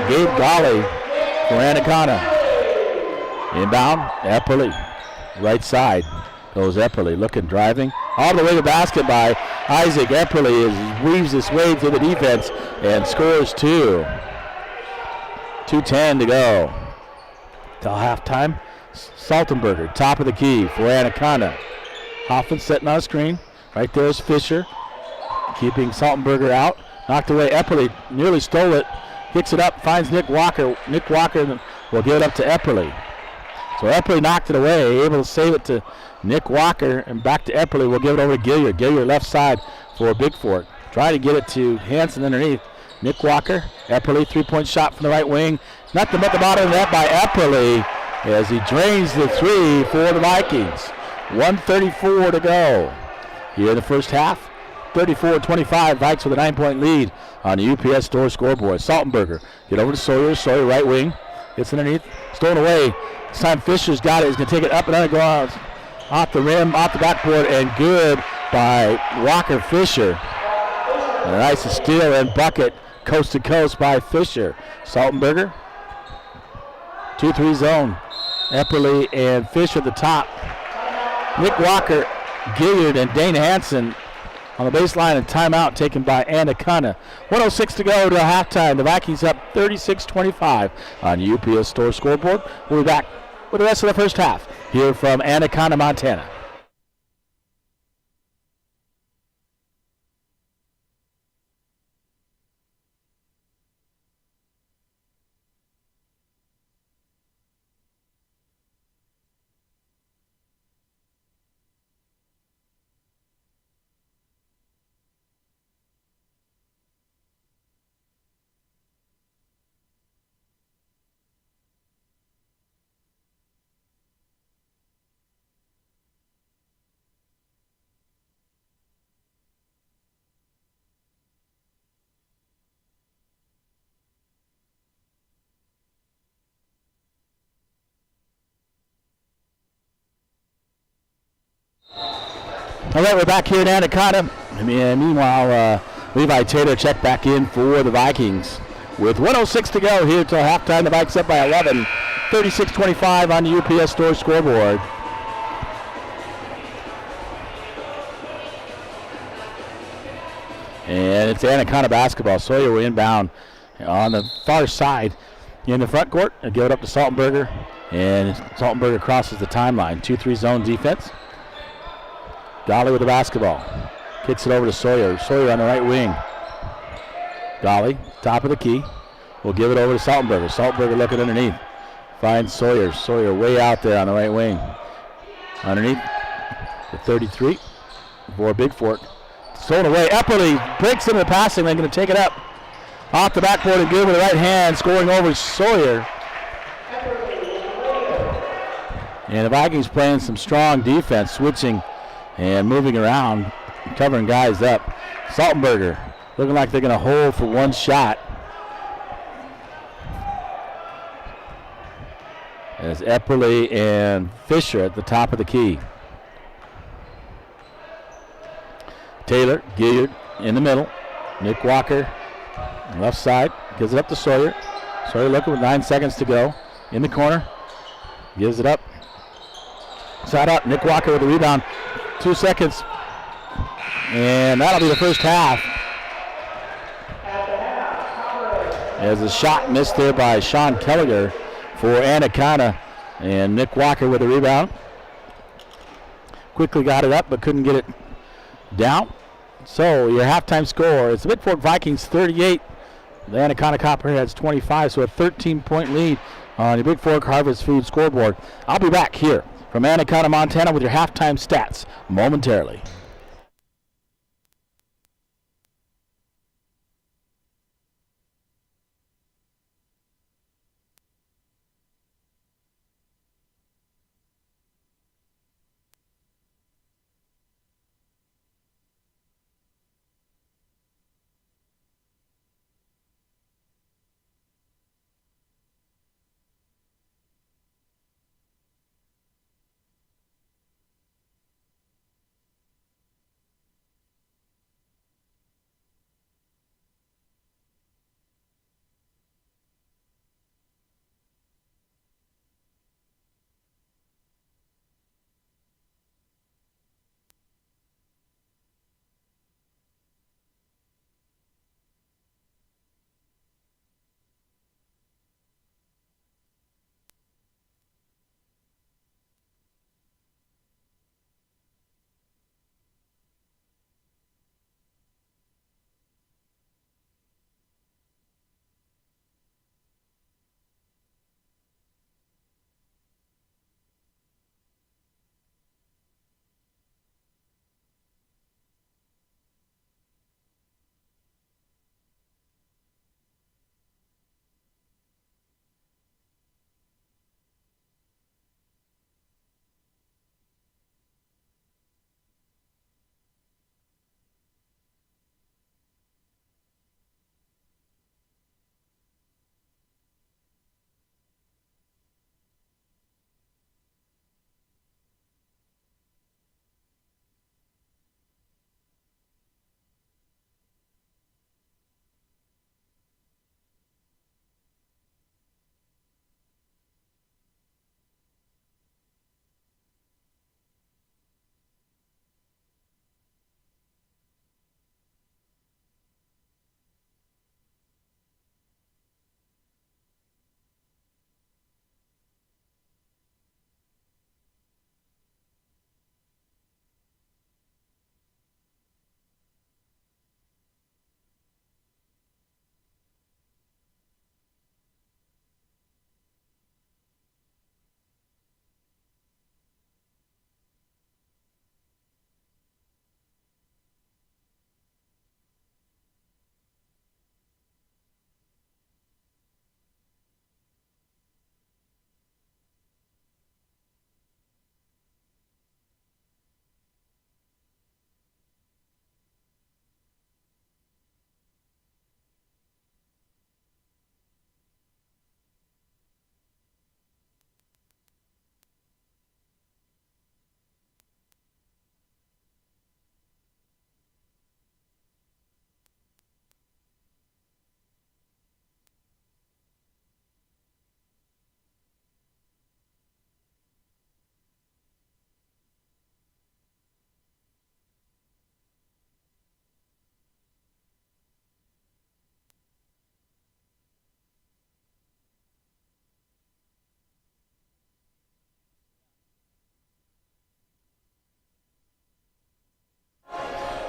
Gabe Golly for Anaconda. Inbound, Epperly. Right side goes Epperly, looking, driving. All the way to the basket by Isaac Epperly weaves his way through the defense and scores two. 2:10 to go till halftime. Saltenberger, top of the key for Anaconda. Hoffman setting on a screen. Right there is Fisher, keeping Saltenberger out. Knocked away. Epperly nearly stole it. Kicks it up, finds Nick Walker. Nick Walker will give it up to Epperly. So Epperly knocked it away, able to save it to Nick Walker, and back to Epperly. We'll give it over to Gilliard. Gilliard left side for Bigfork. Try to get it to Hansen underneath. Nick Walker, Epperly, 3-point shot from the right wing. Nothing but the bottom of the net by Epperly as he drains the three for the Vikings. 1:34 to go here in the first half. 34-25, Vikes with a 9-point lead on the UPS Store scoreboard. Saltenberger, get over to Sawyer. Sawyer right wing, gets underneath, stolen away. This time Fisher's got it. He's going to take it up and under, go out off the rim, off the backboard, and good by Walker Fisher. And a nice steal and bucket, coast to coast by Fisher. Saltenberger, 2-3 zone. Epperly and Fisher at the top. Nick Walker, Gilliard, and Dane Hansen on the baseline, and timeout taken by Anaconda. 1:06 to go to halftime. The Vikings up 36-25 on UPS Store scoreboard. We'll be back with the rest of the first half here from Anaconda, Montana. All right, we're back here in Anaconda. And meanwhile, Levi Taylor checked back in for the Vikings. With 1:06 to go here till halftime, the Vikes up by 11, 36-25 on the UPS Store scoreboard. And it's Anaconda basketball. Sawyer will inbound on the far side in the front court and give it up to Saltenberger. And Saltenberger crosses the timeline. 2-3 zone defense. Dolly with the basketball. Kicks it over to Sawyer. Sawyer on the right wing. Dolly, top of the key. Will give it over to Saltenberger. Saltenberger looking underneath. Finds Sawyer. Sawyer way out there on the right wing. Underneath the 33 for Bigfork. Stolen away. Epperly breaks into the passing lane. Going to take it up off the backboard and give it with the right hand. Scoring over Sawyer. And the Vikings playing some strong defense, switching and moving around, covering guys up. Saltenberger looking like they're going to hold for one shot. As Epperly and Fisher at the top of the key. Taylor, Gilliard in the middle. Nick Walker, left side, gives it up to Sawyer. Sawyer looking with 9 seconds to go. In the corner, gives it up. Side up, Nick Walker with the rebound. 2 seconds. And that'll be the first half. As a shot missed there by Sean Kelleher for Anaconda. And Nick Walker with the rebound. Quickly got it up but couldn't get it down. So your halftime score is the Bigfork Vikings 38. The Anaconda Copperheads 25. So a 13-point lead on the Bigfork Harvest Food scoreboard. I'll be back here from Anaconda, Montana with your halftime stats momentarily.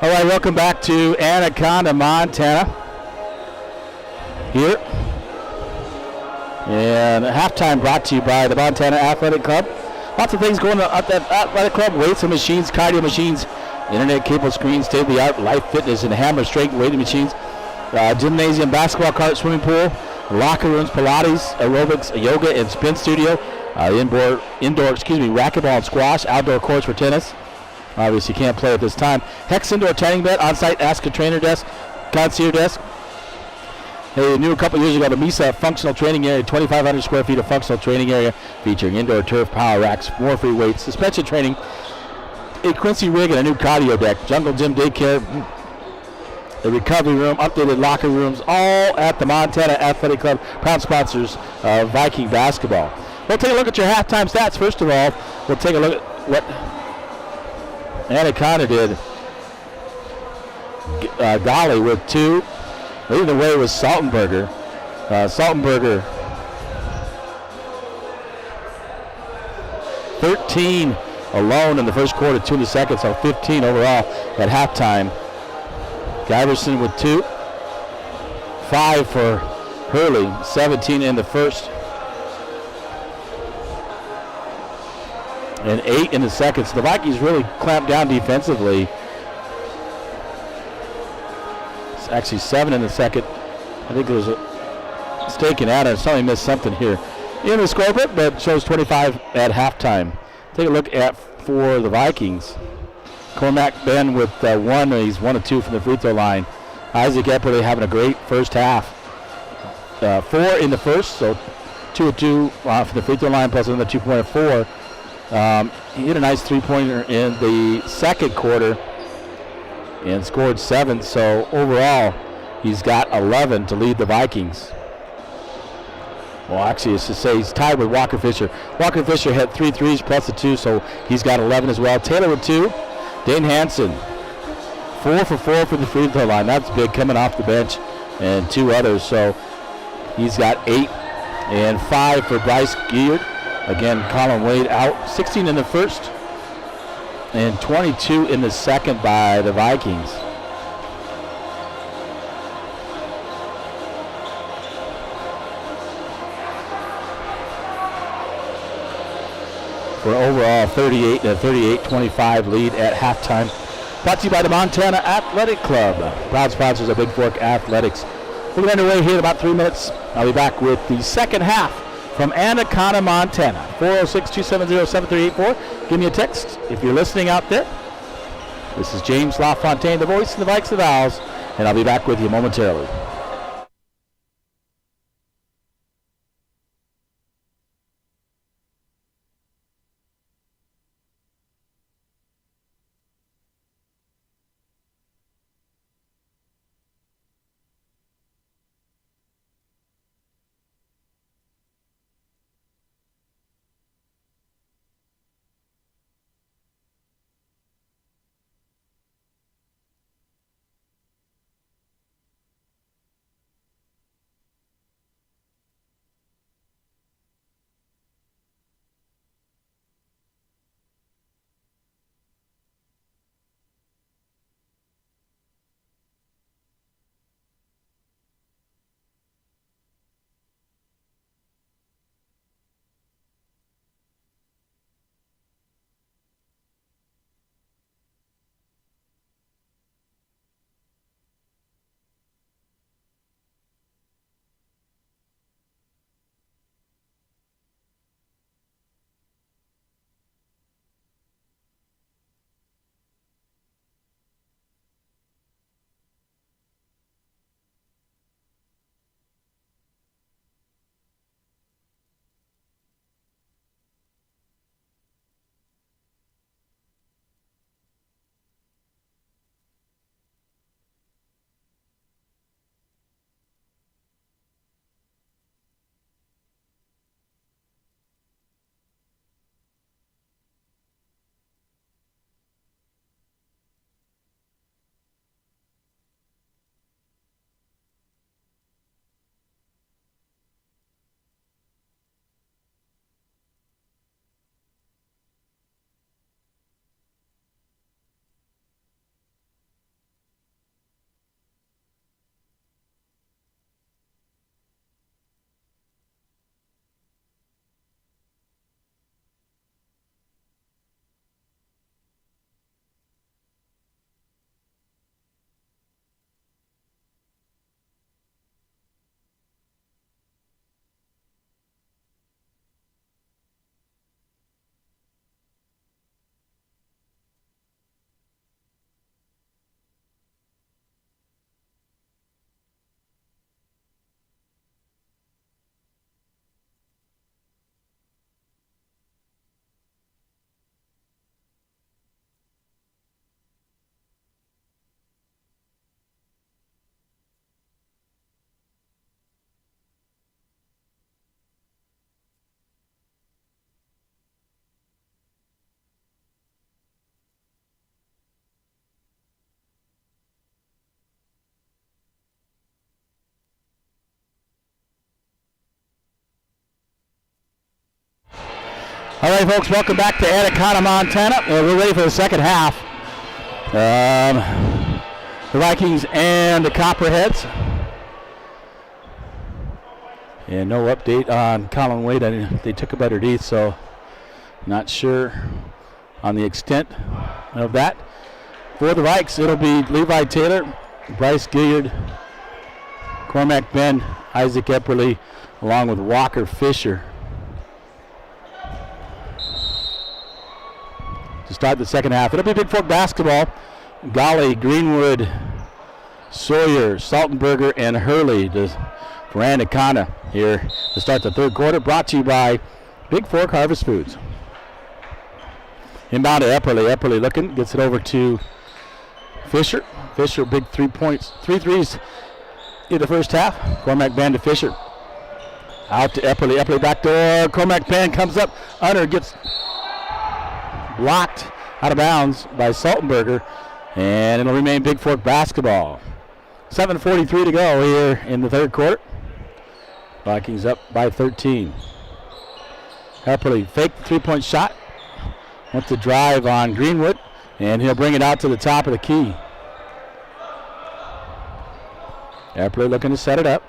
All right, welcome back to Anaconda, Montana. Here. And halftime brought to you by the Montana Athletic Club. Lots of things going on at that athletic club. Weights and machines, cardio machines, internet cable screens, state-of-the-art life fitness and hammer strength weighting machines, gymnasium, basketball court, swimming pool, locker rooms, Pilates, aerobics, yoga, and spin studio, indoor, racquetball and squash, outdoor courts for tennis. Obviously, you can't play at this time. Hex indoor tanning bed, on-site ask a trainer desk, concierge desk. They knew a couple years ago the Mesa Functional Training Area, 2,500 square feet of functional training area featuring indoor turf, power racks, more free weights, suspension training, a Quincy rig, and a new cardio deck, jungle gym, daycare, the recovery room, updated locker rooms, all at the Montana Athletic Club, proud sponsors of Viking basketball. We'll take a look at your halftime stats. First of all, we'll take a look at what Anaconda did. Golly with 2. Leading the way was Saltenberger. Saltenberger 13 alone in the first quarter, 2 in the second, so 15 overall at halftime. Giverson with 2. 5 for Hurley, 17 in the first. And 8 in the second. So the Vikings really clamped down defensively. It's actually 7 in the second. I think there was a mistake in that. Somebody missed something here in the scoreboard, but shows 25 at halftime. Take a look at for the Vikings. Cormac Ben with 1. He's 1 of 2 from the free throw line. Isaac Epperly having a great first half. 4 in the first, so 2 of 2 from the free throw line, plus another 2-pointer 4. He hit a nice three-pointer in the second quarter and scored 7. So overall, he's got 11 to lead the Vikings. Well, actually, it's to say he's tied with Walker Fisher. Walker Fisher had 3 threes plus a 2, so he's got 11 as well. Taylor with 2. Dane Hansen, 4 for 4 from the free throw line. That's big, coming off the bench, and 2 others. So he's got 8 and 5 for Bryce Geard. Again, Colin Wade out. 16 in the first and 22 in the second by the Vikings. For overall 38 and a 38-25 lead at halftime. Brought to you by the Montana Athletic Club, proud sponsors of Bigfork Athletics. We'll get underway here in about 3 minutes. I'll be back with the second half from Anaconda, Montana. 406-270-7384. Give me a text if you're listening out there. This is James LaFontaine, the voice of the Vikes of the Owls, and I'll be back with you momentarily. All right, folks, welcome back to Anaconda, Montana. We're ready for the second half. The Vikings and the Copperheads. And no update on Colin Wade. They took a better D, so not sure on the extent of that. For the Vikes, it'll be Levi Taylor, Bryce Gilliard, Cormac Ben, Isaac Epperly, along with Walker Fisher. To start the second half, it'll be Bigfork basketball. Golly, Greenwood, Sawyer, Saltenberger, and Hurley for Anaconda here to start the third quarter. Brought to you by Bigfork Harvest Foods. Inbound to Epperly. Epperly looking, gets it over to Fisher. Fisher, big 3 points, 3 threes in the first half. Cormac Ben to Fisher. Out to Epperly. Epperly back door. Cormac Ben comes up. Under gets blocked out of bounds by Saltenberger. And it'll remain Bigfork basketball. 7:43 to go here in the third quarter. Vikings up by 13. Epperly faked the 3-point shot. Went to drive on Greenwood. And he'll bring it out to the top of the key. Epperly looking to set it up.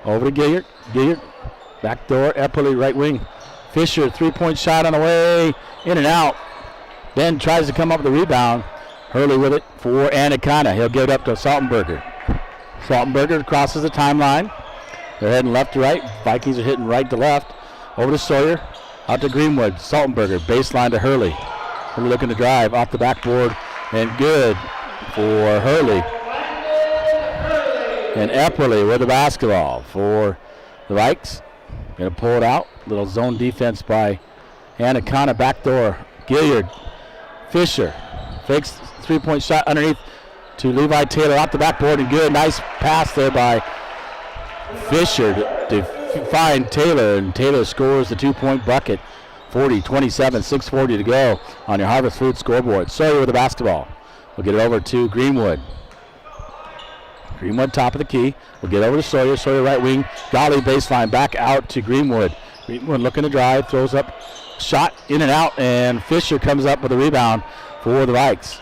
Over to Gilliard. Gilliard, back door. Epperly, right wing. Fisher, 3-point shot on the way. In and out. Ben tries to come up with the rebound. Hurley with it for Anaconda. He'll give it up to Saltenberger. Saltenberger crosses the timeline. They're heading left to right. Vikings are hitting right to left. Over to Sawyer. Out to Greenwood. Saltenberger. Baseline to Hurley. Hurley looking to drive off the backboard. And good for Hurley. And Epperly with the basketball for the Vikes. Going to pull it out. Little zone defense by Anaconda. Backdoor. Gilliard. Fisher. Fakes 3-point shot underneath to Levi Taylor off the backboard. And good. Nice pass there by Fisher to find Taylor. And Taylor scores the 2-point bucket. 40-27. 6:40 to go on your Harvest Food scoreboard. Sawyer with the basketball. We'll get it over to Greenwood. Greenwood top of the key. We'll get over to Sawyer. Sawyer right wing. Golly baseline back out to Greenwood. Greenwood looking to drive. Throws up. Shot in and out. And Fisher comes up with a rebound for the Vikes.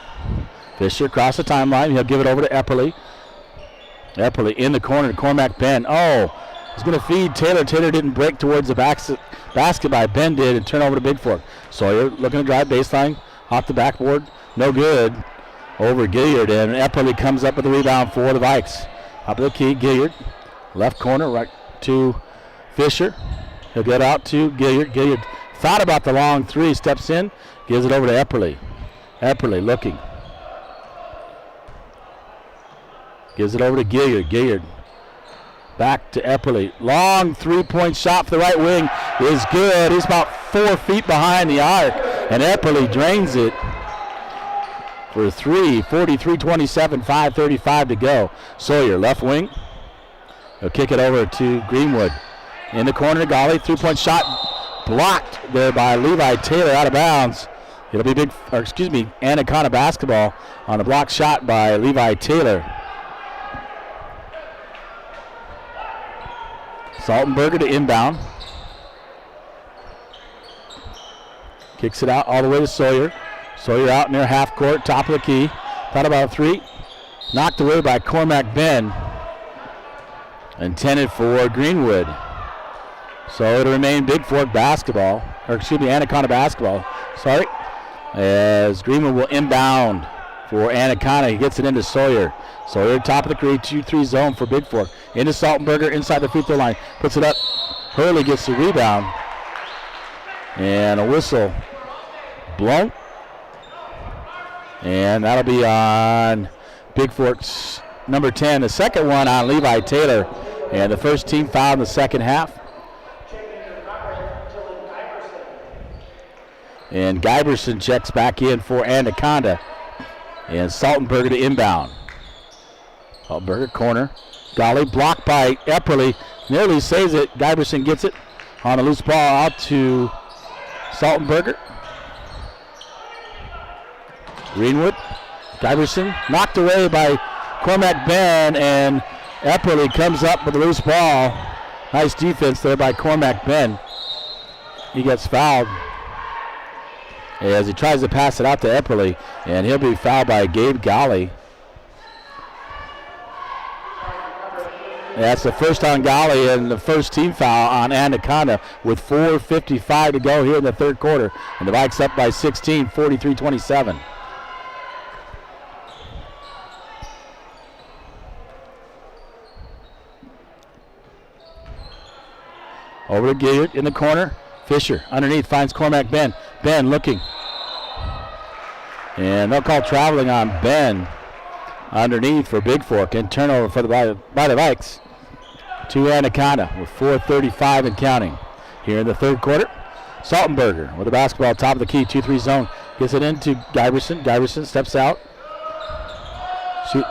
Fisher across the timeline. He'll give it over to Epperly. Epperly in the corner to Cormac Ben. Oh, he's going to feed Taylor. Taylor didn't break towards the basket by Ben did and turn over to Bigfork. Sawyer looking to drive baseline. Off the backboard. No good. Over Gilliard, and Epperly comes up with the rebound for the Vikes. Top of the key, Gilliard. Left corner, right to Fisher. He'll get out to Gilliard. Gilliard thought about the long three, steps in, gives it over to Epperly. Epperly looking. Gives it over to Gilliard. Gilliard back to Epperly. Long 3-point shot for the right wing is good. He's about 4 feet behind the arc, and Epperly drains it. For 3, 43-27, 5:35 to go. Sawyer, left wing. He'll kick it over to Greenwood. In the corner, Golly, 3-point shot blocked there by Levi Taylor out of bounds. It'll be Anaconda basketball on a block shot by Levi Taylor. Saltenberger to inbound. Kicks it out all the way to Sawyer. Sawyer out near half court, top of the key. Thought about a 3. Knocked away by Cormac Ben. Intended for Greenwood. So it'll remain Bigfork basketball, Anaconda basketball. Sorry. As Greenwood will inbound for Anaconda. He gets it into Sawyer. Sawyer top of the key, 2-3 zone for Bigfork. Into Saltenberger inside the free throw line. Puts it up. Hurley gets the rebound. And a whistle blown. And that'll be on Bigfork's number 10. The second one on Levi Taylor. And the first team foul in the second half. And Giberson checks back in for Anaconda. And Saltenberger to inbound. Saltenberger corner. Golly blocked by Epperly. Nearly saves it. Giberson gets it on a loose ball out to Saltenberger. Greenwood. Giberson knocked away by Cormac Ben, and Epperly comes up with a loose ball. Nice defense there by Cormac Ben. he gets fouled as he tries to pass it out to Epperly, and he'll be fouled by Gabe Golly. That's the first on Golly and the first team foul on Anaconda with 4:55 to go here in the third quarter. And the Vikes up by 16, 43-27. Over to Gillard in the corner. Fisher underneath finds Cormac Ben. Ben looking. And they'll call traveling on Ben underneath for Bigfork, and turnover for by the Vikes to Anaconda with 4:35 and counting here in the third quarter. Saltenberger with the basketball top of the key, 2-3 zone. Gets it into Giberson. Giberson steps out.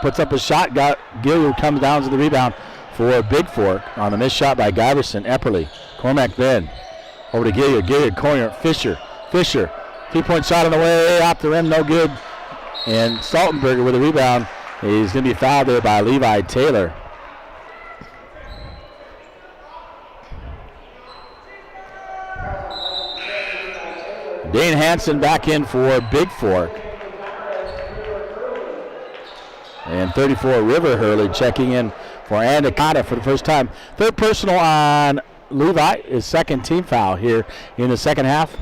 Puts up a shot. Gillard comes down to the rebound for Bigfork on the missed shot by Giberson. Epperly. Cormac Ben. Over to Gillard. Gillard corner. Fisher. 3-point shot on the way. Off the rim. No good. And Saltenberger with a rebound. He's going to be fouled there by Levi Taylor. Dane Hansen back in for Bigfork. And 34 River Hurley checking in for Anaconda for the first time. Third personal on Levi, his second team foul here in the second half.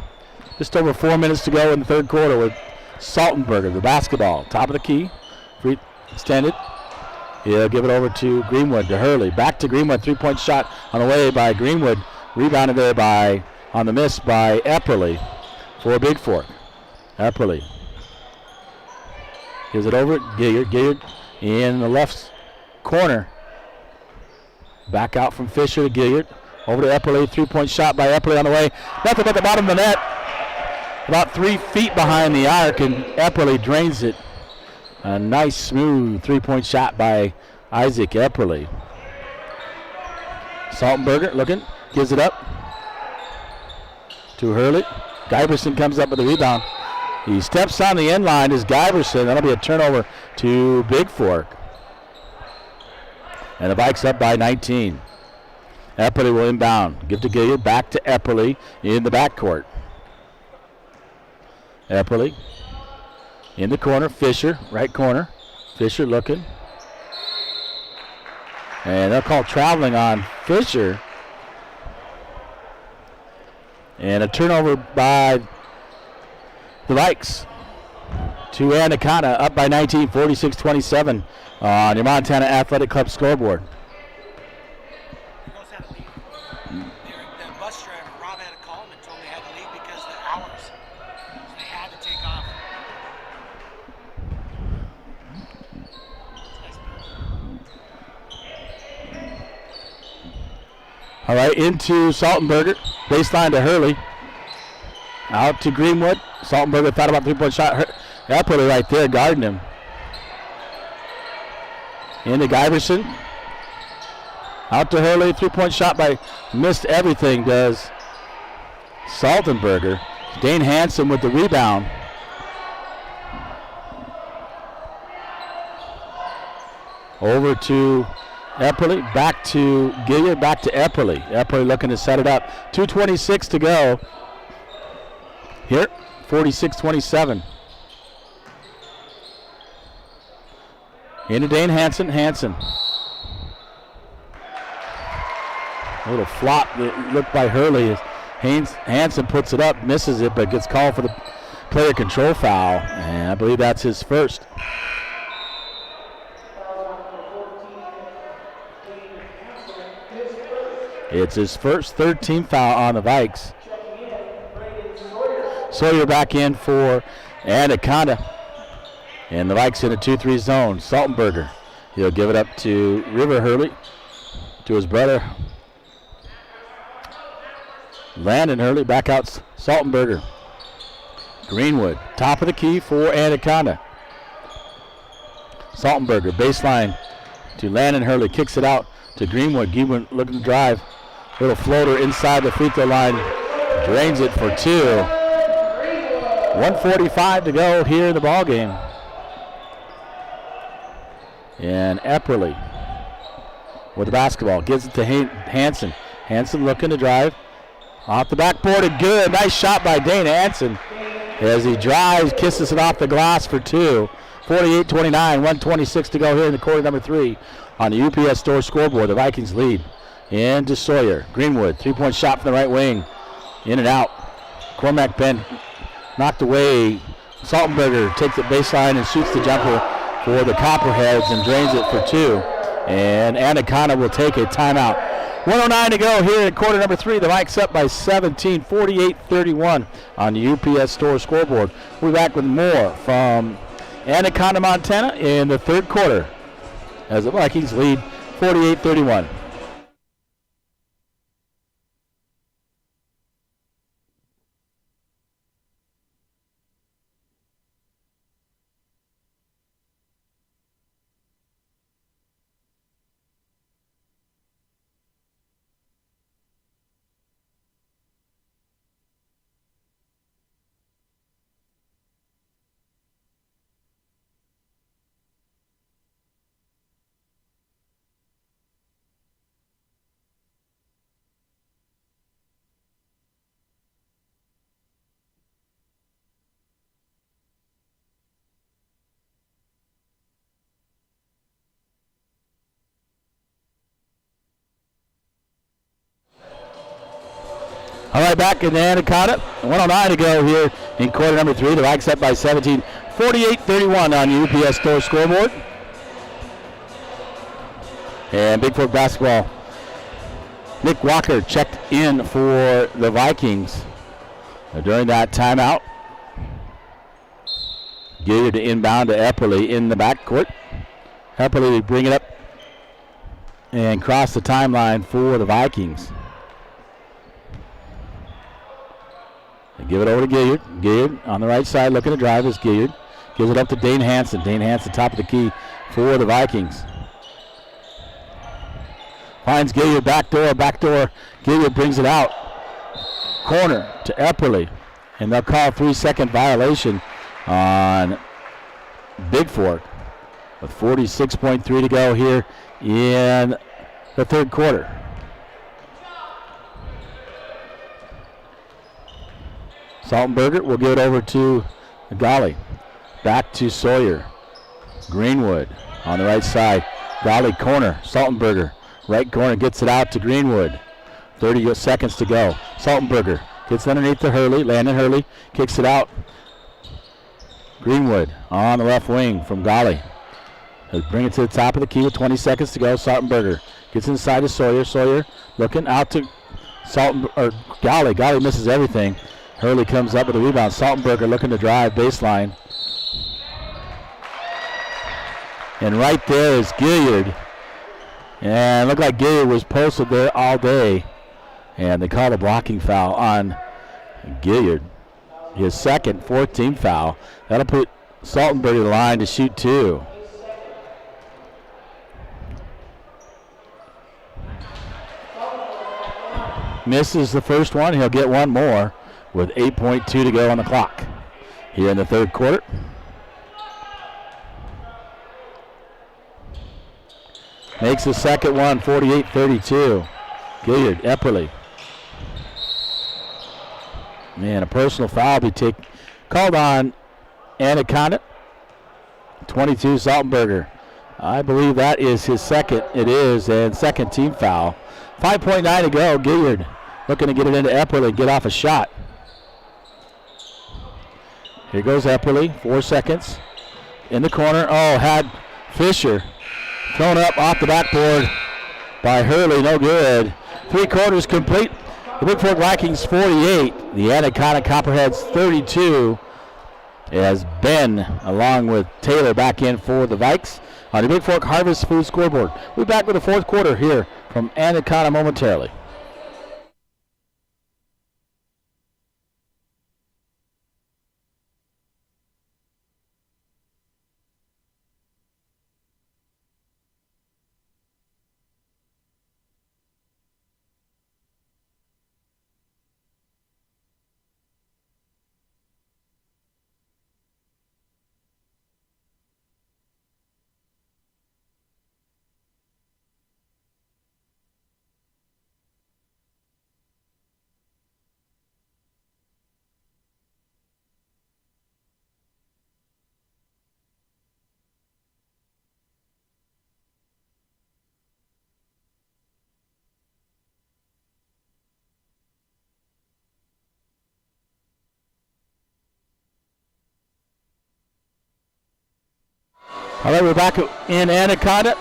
Just over 4 minutes to go in the third quarter with Saltenberger, the basketball, top of the key, free extended. He'll give it over to Greenwood, to Hurley. Back to Greenwood, 3-point shot on the way by Greenwood. Rebounded there on the miss by Epperly for Bigfork. Epperly gives it over. Gillard in the left corner. Back out from Fisher to Gillard. Over to Epperly. 3-point shot by Epperly on the way. Nothing but the bottom of the net. About 3 feet behind the arc, and Epperly drains it. A nice, smooth 3-point shot by Isaac Epperly. Saltenberger looking. Gives it up to Hurley. Giberson comes up with the rebound. He steps on the end line as Giberson. That'll be a turnover to Bigfork. And the Vikes up by 19. Epperly will inbound. Give to Gillard. Back to Epperly in the backcourt. Epperly in the corner. Fisher, right corner. Fisher looking. And they'll call traveling on Fisher. And a turnover by the Vikes to Anaconda, up by 19, 46-27 on your Montana Athletic Club scoreboard. The bus driver, Rob, had a call and told me they had to leave because of the hours. So they had to take off. All right, into Saltenberger. Baseline to Hurley. Out to Greenwood. Saltenberger thought about 3-point shot. Epperly right there guarding him. Into Giberson. Out to Hurley. 3-point shot by missed everything does Saltenberger. Dane Hansen with the rebound. Over to Epperly, back to Gillard, back to Epperly. Epperly looking to set it up. 2:26 to go. Here, 46-27. Into Dane Hansen. Hansen. A little flop that looked by Hurley. Hansen puts it up, misses it, but gets called for the player control foul. And I believe that's his first. It's his first third-team foul on the Vikes. Sawyer back in for Anaconda. And the Vikes in a 2-3 zone. Saltenberger. He'll give it up to River Hurley, to his brother. Landon Hurley back out Saltenberger. Greenwood, top of the key for Anaconda. Saltenberger, baseline to Landon Hurley, kicks it out to Greenwood. Greenwood looking to drive. Little floater inside the free throw line. Drains it for 2. 1:45 to go here in the ball game. And Epperly with the basketball. Gives it to Hansen. Hansen looking to drive. Off the backboard and good. Nice shot by Dane Hansen as he drives, kisses it off the glass for two. 48-29, 1:26 to go here in the quarter number 3 on the UPS Store scoreboard. The Vikings lead into Sawyer. Greenwood, three-point shot from the right wing. In and out. Cormac Bend knocked away. Saltenberger takes it baseline and shoots the jumper for the Copperheads and drains it for two. And Anaconda will take a timeout. 1:09 to go here in quarter number 3. The Vikes up by 17, 48-31 on the UPS Store scoreboard. We'll be back with more from Anaconda, Montana in the third quarter as the Vikings lead 48-31. All right, back in the Anaconda. 1:09 to go here in quarter number 3. The Vikes up by 17, 48-31 on the UPS Store scoreboard. And Bigfork basketball. Nick Walker checked in for the Vikings during that timeout. Gator to inbound to Epperly in the backcourt. Epperly to bring it up and cross the timeline for the Vikings. They give it over to Gilliard. Gilliard on the right side looking to drive is Gilliard. Gives it up to Dane Hansen. Dane Hansen top of the key for the Vikings. Finds Gilliard back door. Gilliard brings it out. Corner to Epperly. And they'll call a 3-second violation on Bigfork with 46.3 to go here in the third quarter. Saltenberger will give it over to Golly. Back to Sawyer. Greenwood on the right side. Golly corner. Saltenberger. Right corner gets it out to Greenwood. 30 seconds to go. Saltenberger gets underneath to Hurley. Landon Hurley kicks it out. Greenwood on the left wing from Golly. He'll bring it to the top of the key with 20 seconds to go. Saltenberger gets inside to Sawyer. Sawyer looking out to Golly. Golly misses everything. Hurley comes up with a rebound. Saltenberger looking to drive baseline. And right there is Gilliard. And it looked like Gilliard was posted there all day. And they called a blocking foul on Gilliard. His second, 14th foul. That'll put Saltenberger to the line to shoot two. Misses the first one. He'll get one more with 8.2 to go on the clock here in the third quarter. Makes the second one, 48-32. Gilliard, Epperly. Man, a personal foul be called on Anaconda. 22, Saltenberger. I believe that is his second. It is, and second team foul. 5.9 to go. Gilliard looking to get it into Epperly, get off a shot. Here goes Epperly, 4 seconds. In the corner, had Fisher thrown up off the backboard by Hurley, no good. 3 quarters complete. The Bigfork Vikings 48, the Anaconda Copperheads 32. As Ben, along with Taylor, back in for the Vikes on the Bigfork Harvest Food scoreboard. We'll be back with the fourth quarter here from Anaconda momentarily. All right, we're back in Anaconda.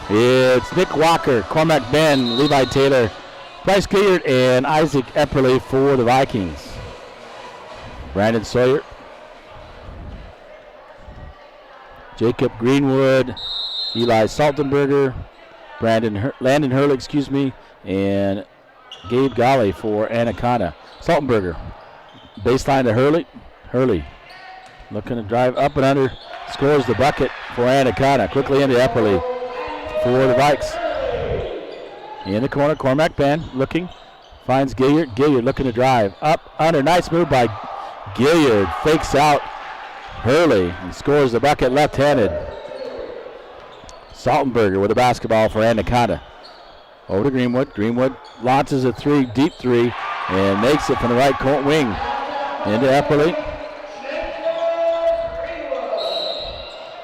It's Nick Walker, Cormac Ben, Levi Taylor, Bryce Gilliard, and Isaac Epperle for the Vikings. Brandon Sawyer, Jacob Greenwood, Eli Saltenberger, Landon Hurley, and Gabe Golly for Anaconda. Saltenberger, baseline to Hurley. Hurley looking to drive up and under, scores the bucket for Anaconda. Quickly into Epperle for the Vikes. In the corner, Cormac Ben looking, finds Gilliard. Gilliard looking to drive up under. Nice move by Gilliard. Fakes out Hurley and scores the bucket left-handed. Saltenberger with the basketball for Anaconda. Over to Greenwood. Greenwood launches a deep three, and makes it from the right wing. Into Epperle.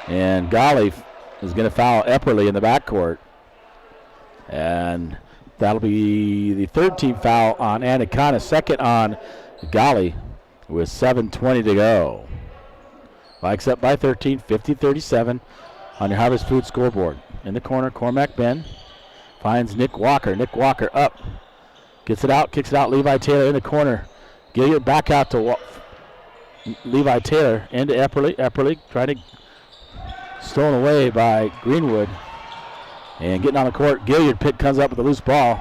And Golly is going to foul Epperle in the backcourt. And that'll be the third team foul on Anaconda, second on Golly with 7:20 to go. Vikes up by 13, 50-37 on your Harvest Food scoreboard. In the corner, Cormac Ben finds Nick Walker. Nick Walker up, gets it out, kicks it out. Levi Taylor in the corner. Gilliard back out to Levi Taylor into Epperle. Epperle trying to stolen away by Greenwood. And getting on the court, Gilliard comes up with a loose ball.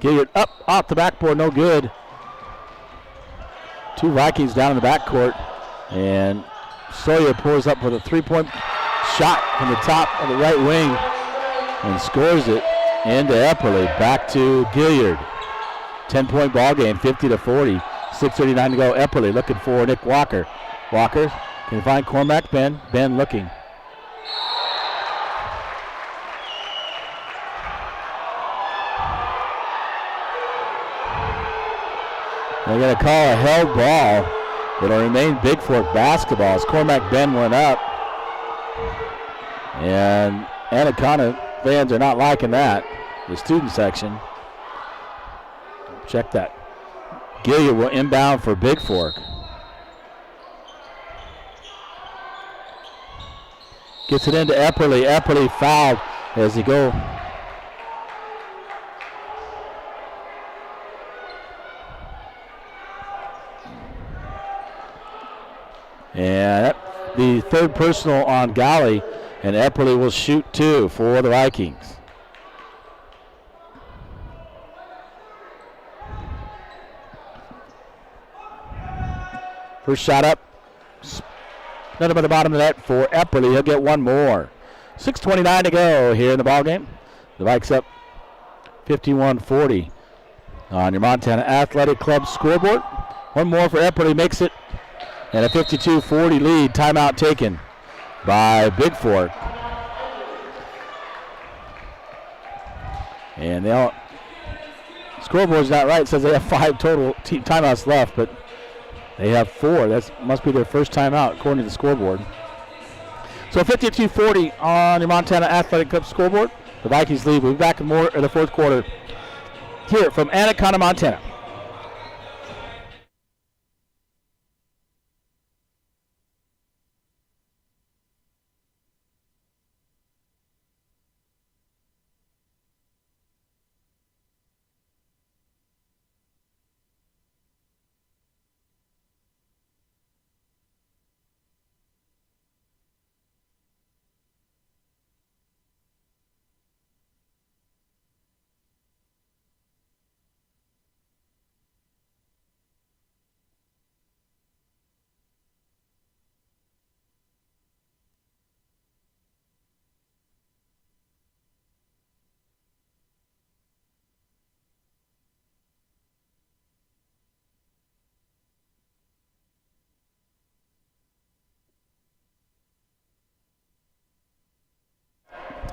Gilliard up off the backboard, no good. Two Vikings down in the backcourt. And Sawyer pulls up with a three-point shot from the top of the right wing and scores it into Epperle. Back to Gilliard. 10-point ball game, 50-40. 6:39 to go. Epperle looking for Nick Walker. Walker can find Cormac Ben. Ben looking. They're going to call a held ball. It'll remain Bigfork basketball as Cormac Ben went up. And Anaconda fans are not liking that. The student section. Check that. Gilliard will inbound for Bigfork. Gets it into Epperle. Epperle fouled as he go. And the third personal on Golly, and Epperle will shoot two for the Vikings. First shot up, nothing but the bottom of the net for Epperle. He'll get one more. 6:29 to go here in the ballgame. The Vikes up 51-40 on your Montana Athletic Club scoreboard. One more for Epperle, makes it. And a 52-40 lead. Timeout taken by Bigfork. And scoreboard's not right. It says they have 5 total timeouts left, but they have 4. That must be their first timeout according to the scoreboard. So 52-40 on your Montana Athletic Club scoreboard. The Vikings lead. We'll be back in more in the fourth quarter here from Anaconda, Montana.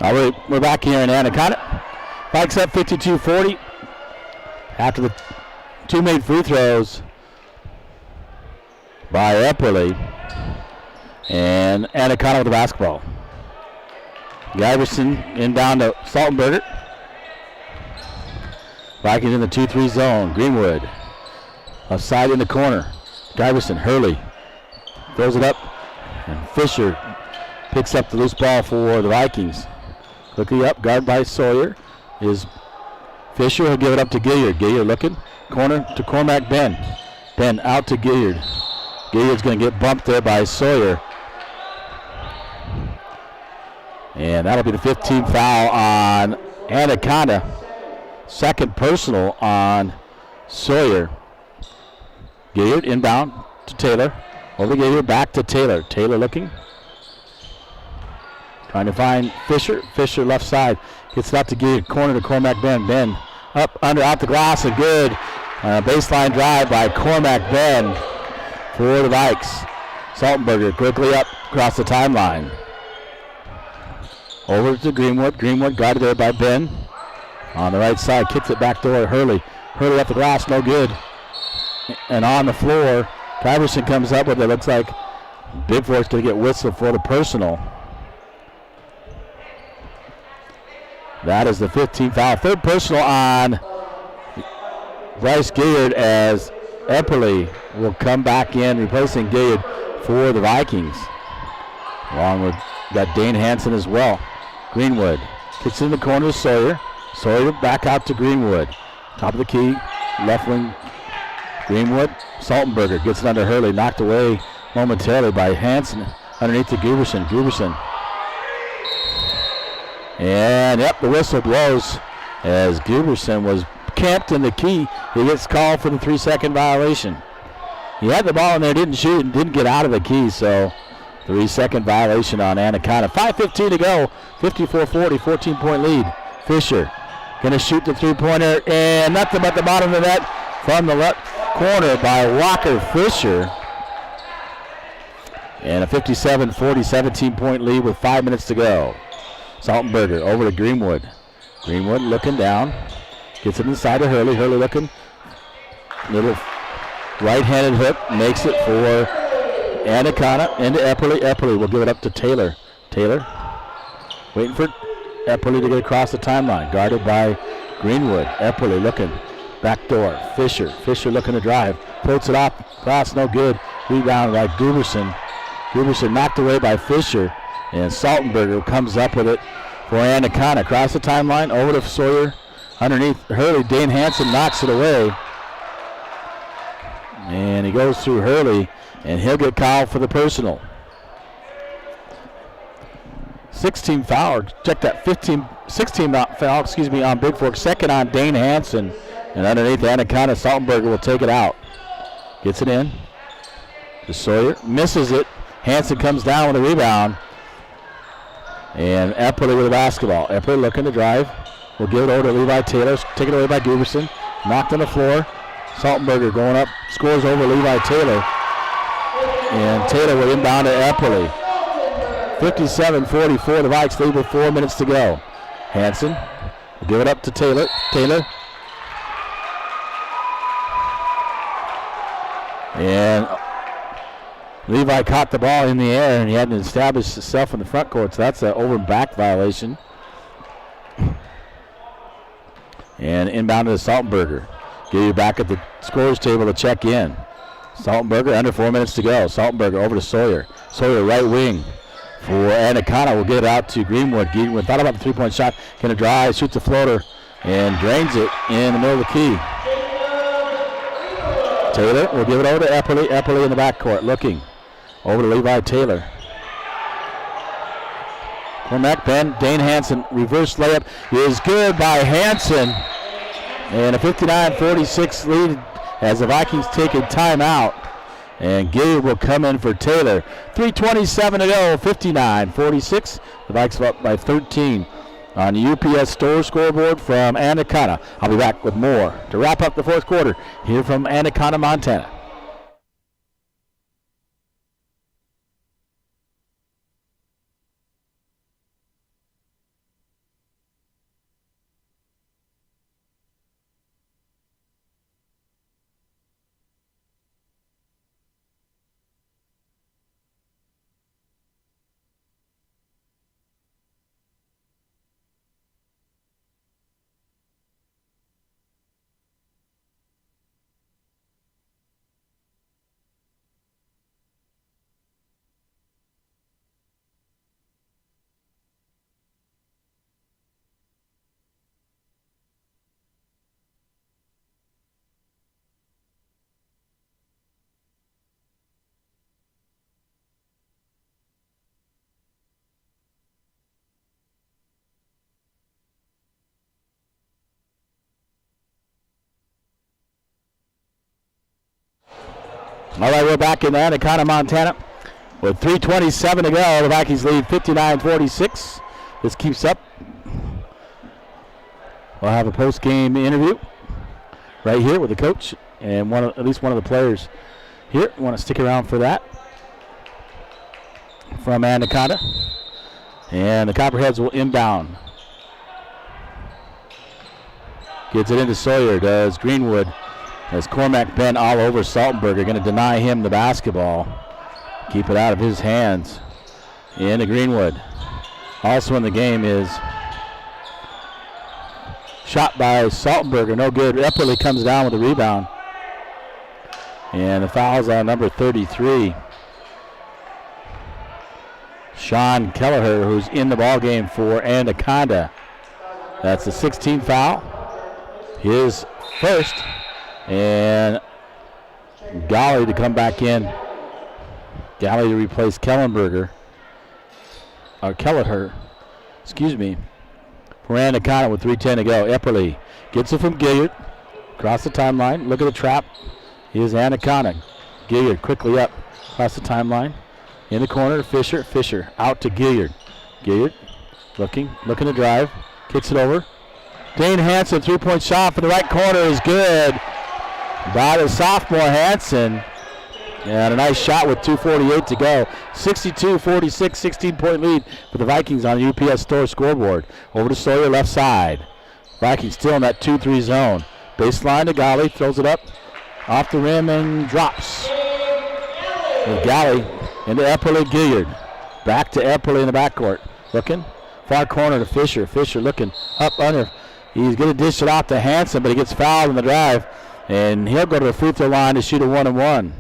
All right, we're back here in Anaconda. Vikes up 52-40 after the 2 made free throws by Epperle. And Anaconda with the basketball. Giverson inbound to Saltenberger. Vikings in the 2-3 zone. Greenwood offside in the corner. Giverson, Hurley throws it up, and Fisher picks up the loose ball for the Vikings. Quickly up, guard by Sawyer is Fisher. Will give it up to Gilliard. Gilliard looking, corner to Cormac Ben. Ben out to Gilliard. Gilliard's going to get bumped there by Sawyer. And that'll be the 15th foul on Anaconda. Second personal on Sawyer. Gilliard inbound to Taylor. Over to Gilliard, back to Taylor. Taylor looking. Trying to find Fisher. Fisher left side. Gets it out to Gilliard. Corner to Cormac Ben. Ben up, under, out the glass, and good. Baseline drive by Cormac Ben for the Vikes. Saltenberger quickly up across the timeline. Over to Greenwood. Greenwood guarded there by Ben. On the right side, kicks it back door. Hurley. Hurley up the glass, no good. And on the floor, Kyverson comes up with it. Looks like Bigfork's going to get whistled for the personal. That is the 15th foul. Third personal on Bryce Gilliard as Epperly will come back in, replacing Gilliard for the Vikings. Along with that Dane Hansen as well. Greenwood kicks in the corner to Sawyer. Sawyer back out to Greenwood. Top of the key, left wing. Greenwood, Saltenberger gets it under Hurley, knocked away momentarily by Hansen underneath to Guberson. Guberson. And yep, the whistle blows as Guberson was camped in the key. He gets called for the 3-second violation. He had the ball in there, didn't shoot, and didn't get out of the key, so 3-second violation on Anaconda. 5:15 to go, 54-40, 14-point lead. Fisher going to shoot the three-pointer, and nothing but the bottom of the net from the left corner by Walker Fisher. And a 57-40, 17-point lead with 5 minutes to go. Saltenberger over to Greenwood. Greenwood looking down. Gets it inside to Hurley. Hurley looking. Little right-handed hook. Makes it for Anaconda into Epperly. Epperly will give it up to Taylor. Taylor waiting for Epperly to get across the timeline. Guarded by Greenwood. Epperly looking. Back door. Fisher. Fisher looking to drive. Floats it off. Cross no good. Rebound by Guberson. Guberson knocked away by Fisher. And Saltenberger comes up with it for Anaconda. Across the timeline. Over to Sawyer. Underneath Hurley. Dane Hansen knocks it away. And he goes through Hurley. And he'll get called for the personal. 16 foul. Check that. 16 foul, on Bigfork. Second on Dane Hansen. And underneath Anaconda, Saltenberger will take it out. Gets it in to Sawyer. Misses it. Hansen comes down with a rebound. And Epperly with the basketball. Epperly looking to drive. We'll give it over to Levi Taylor. Taken away by Guberson. Knocked on the floor. Saltenberger going up. Scores over Levi Taylor. And Taylor will inbound to Epperly. 57-44. The Vikes lead with 4 minutes to go. Hansen will give it up to Taylor. Taylor. And Levi caught the ball in the air, and he hadn't established himself in the front court, so that's an over and back violation. And inbound to Saltenberger. Get you back at the scorer's table to check in. Saltenberger under 4 minutes to go. Saltenberger over to Sawyer. Sawyer right wing for Anaconda. Will get it out to Greenwood. Greenwood thought about the three-point shot. Going to drive, shoots the floater, and drains it in the middle of the key. Taylor will give it over to Epperly. Epperly in the backcourt looking. Over to Levi Taylor. Cormac Ben, Dane Hansen, reverse layup is good by Hansen. And a 59-46 lead as the Vikings take a timeout. And Gilliard will come in for Taylor. 3:27 to go, 59-46. The Vikes up by 13 on the UPS store scoreboard from Anaconda. I'll be back with more to wrap up the fourth quarter here from Anaconda, Montana. All right, we're back in Anaconda, Montana. With 3:27 to go, the Vikings lead 59-46. This keeps up. We'll have a post-game interview right here with the coach and at least one of the players here. You want to stick around for that from Anaconda. And the Copperheads will inbound. Gets it into Sawyer, does Greenwood. As Cormac bent all over Saltenberger, going to deny him the basketball. Keep it out of his hands. Into Greenwood. Also in the game is shot by Saltenberger, no good. Epperly comes down with the rebound. And the foul's on number 33. Sean Kelleher, who's in the ball game for Anaconda. That's the 16th foul. His first. And Galley to come back in. Galley to replace Kellenberger. Or Kelleher, excuse me. For Anaconda with 3:10 to go. Epperly gets it from Gilliard. Across the timeline. Look at the trap. Here's Anaconda. Gilliard quickly up. Across the timeline. In the corner, Fisher. Fisher out to Gilliard. Gilliard looking to drive. Kicks it over. Dane Hansen, 3-point shot from the right corner is good. By the sophomore Hansen. And a nice shot with 2:48 to go. 62-46, 16-point lead for the Vikings on the UPS Store scoreboard. Over to Sawyer, left side. Vikings still in that 2-3 zone. Baseline to Galley, throws it up. Off the rim and drops. With Galley into Epperly, Gilliard. Back to Epperly in the backcourt. Looking. Far corner to Fisher. Fisher looking up under. He's going to dish it off to Hansen, but he gets fouled in the drive. And he'll go to the free throw line to shoot a 1-and-1.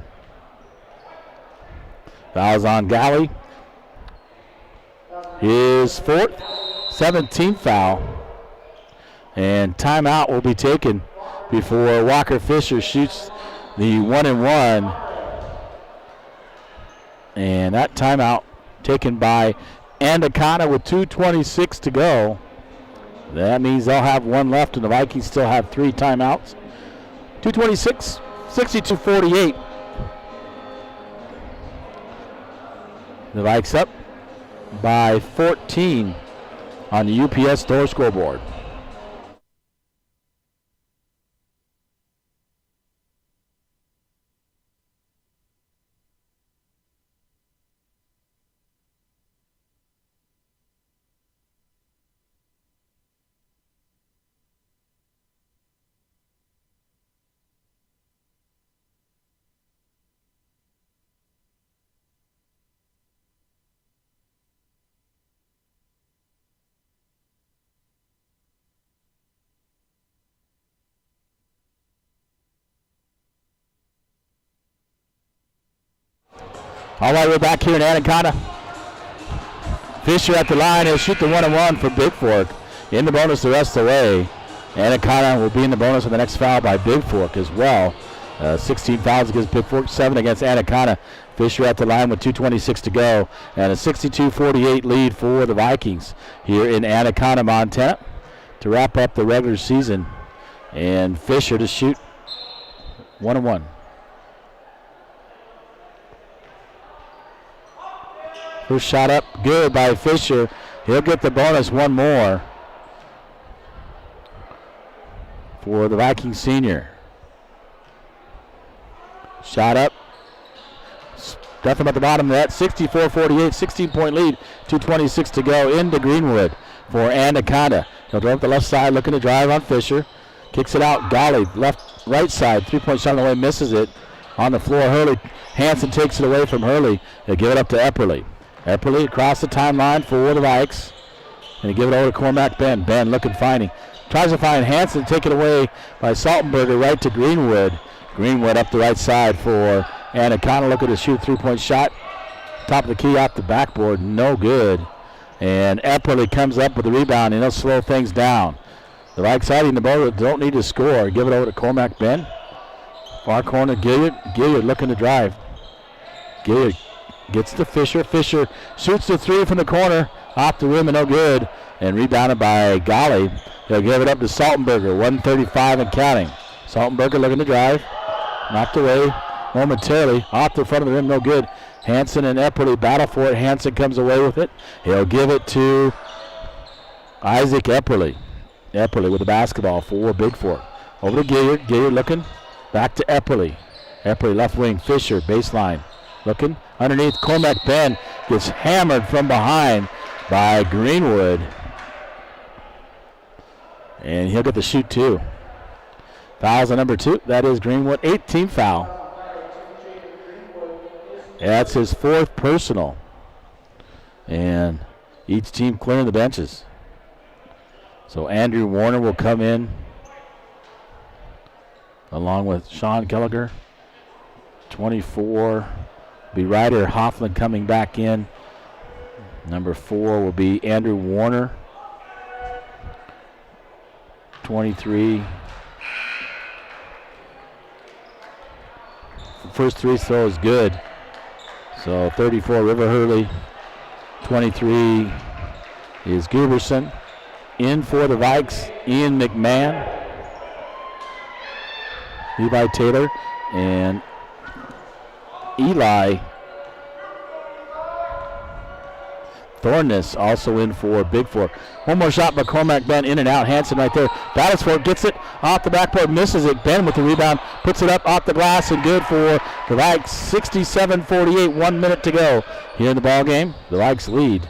Foul's on Galley. His fourth, 17th foul. And timeout will be taken before Walker Fisher shoots the 1-and-1. And that timeout taken by Anaconda with 2:26 to go. That means they'll have one left, and the Vikings still have 3 timeouts. 2:26, 62-48. The Vikes up by 14 on the UPS Store scoreboard. All right, we're back here in Anaconda. Fisher at the line. He'll shoot the 1-and-1 for Bigfork. In the bonus the rest of the way. Anaconda will be in the bonus with the next foul by Bigfork as well. 16 fouls against Bigfork, 7 against Anaconda. Fisher at the line with 2:26 to go. And a 62-48 lead for the Vikings here in Anaconda, Montana to wrap up the regular season. And Fisher to shoot 1-and-1. First shot up, good by Fisher. He'll get the bonus one more for the Viking senior. Shot up. Stuff him at the bottom of that. 64-48, 16-point lead. 2:26 to go into Greenwood for Anaconda. He'll throw up the left side, looking to drive on Fisher. Kicks it out. Golly, right side. 3-point shot on the way, misses it. On the floor, Hurley. Hansen takes it away from Hurley. They'll give it up to Epperly. Epperly across the timeline for the Vikes. And they give it over to Cormac Ben. Ben looking, finding. Tries to find Hansen, taken away by Saltenberger right to Greenwood. Greenwood up the right side for Anaconda. Looking to shoot a 3-point shot. Top of the key off the backboard. No good. And Epperly comes up with the rebound, and he'll slow things down. The Vikes hiding the ball, don't need to score. Give it over to Cormac Ben. Far corner, Gilliard. Gilliard looking to drive. Gilliard gets to Fisher. Fisher shoots the 3 from the corner. Off the rim and no good. And rebounded by Golly. They'll give it up to Saltenberger. 1:35 and counting. Saltenberger looking to drive. Knocked away. momentarily. Off the front of the rim, no good. Hansen and Epperly battle for it. Hansen comes away with it. He'll give it to Isaac Epperly. Epperly with the basketball for Bigfork. Over to Gilliard. Gilliard looking. Back to Epperly. Epperly left wing. Fisher baseline. Looking underneath. Cormac Ben gets hammered from behind by Greenwood. And he'll get the shoot too. Fouls on number 2. That is Greenwood. 18th foul. That's his 4th personal. And each team clearing the benches. So Andrew Warner will come in along with Sean Kelleher. 24 be Ryder Hoffman coming back in. Number 4 will be Andrew Warner. 23. First free throw is good. So 34 River Hurley. 23 is Guberson. In for the Vikes, Ian McMahon, Levi Taylor, and Eli Thorness also in for Bigfork. One more shot by Cormac Ben, in and out. Hansen right there. Battlesford gets it off the backboard, misses it. Ben with the rebound, puts it up off the glass, and good for the Vikes. 67-48, 1 minute to go here in the ball game. The Vikes lead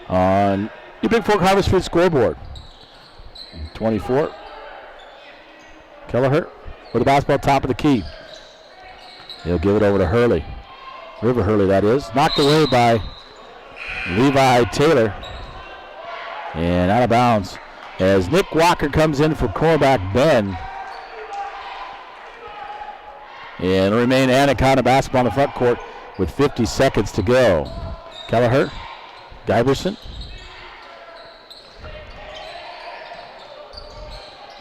on the Bigfork Harvest Food scoreboard. 24. Kelleher with the basketball top of the key. He'll give it over to Hurley. River Hurley, that is. Knocked away by Levi Taylor. And out of bounds as Nick Walker comes in for Cormac Ben. And remain Anaconda basketball on the front court with 50 seconds to go. Kelleher, Giverson.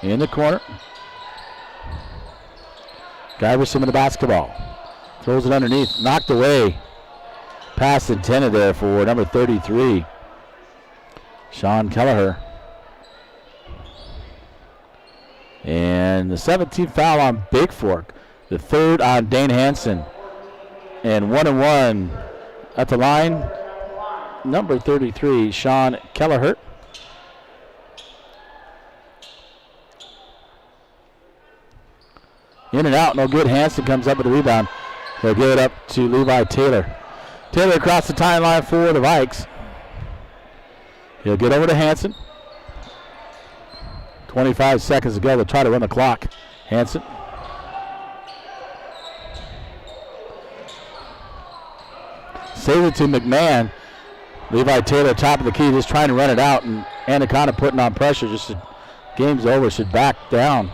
In the corner. Giverson with the basketball. Throws it underneath. Knocked away. Pass intended there for number 33. Sean Kelleher. And the 17th foul on Bigfork. The 3rd on Dane Hansen. And 1-1 at the line. Number 33, Sean Kelleher. In and out, no good. Hansen comes up with a rebound. He'll give it up to Levi Taylor. Taylor across the timeline for the Vikes. He'll get over to Hansen. 25 seconds to go. They'll try to run the clock. Hansen. Saves it to McMahon. Levi Taylor, top of the key, just trying to run it out. And Anaconda putting on pressure. Just game's over. Should back down.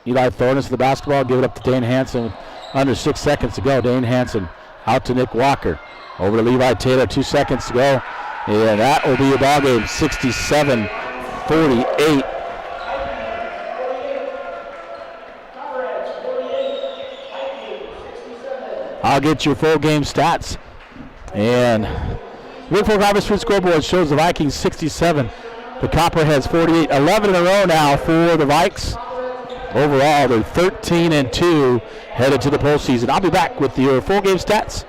Eli Thornton to the basketball, give it up to Dane Hansen. Under 6 seconds to go. Dane Hansen out to Nick Walker. Over to Levi Taylor, 2 seconds to go. And that will be a ball game, 67-48. I'll get your full game stats. And Bigfork Harvest Food scoreboard shows the Vikings 67, the Copperheads 48. 11 in a row now for the Vikes. Overall, they're 13-2 headed to the postseason. I'll be back with your full game stats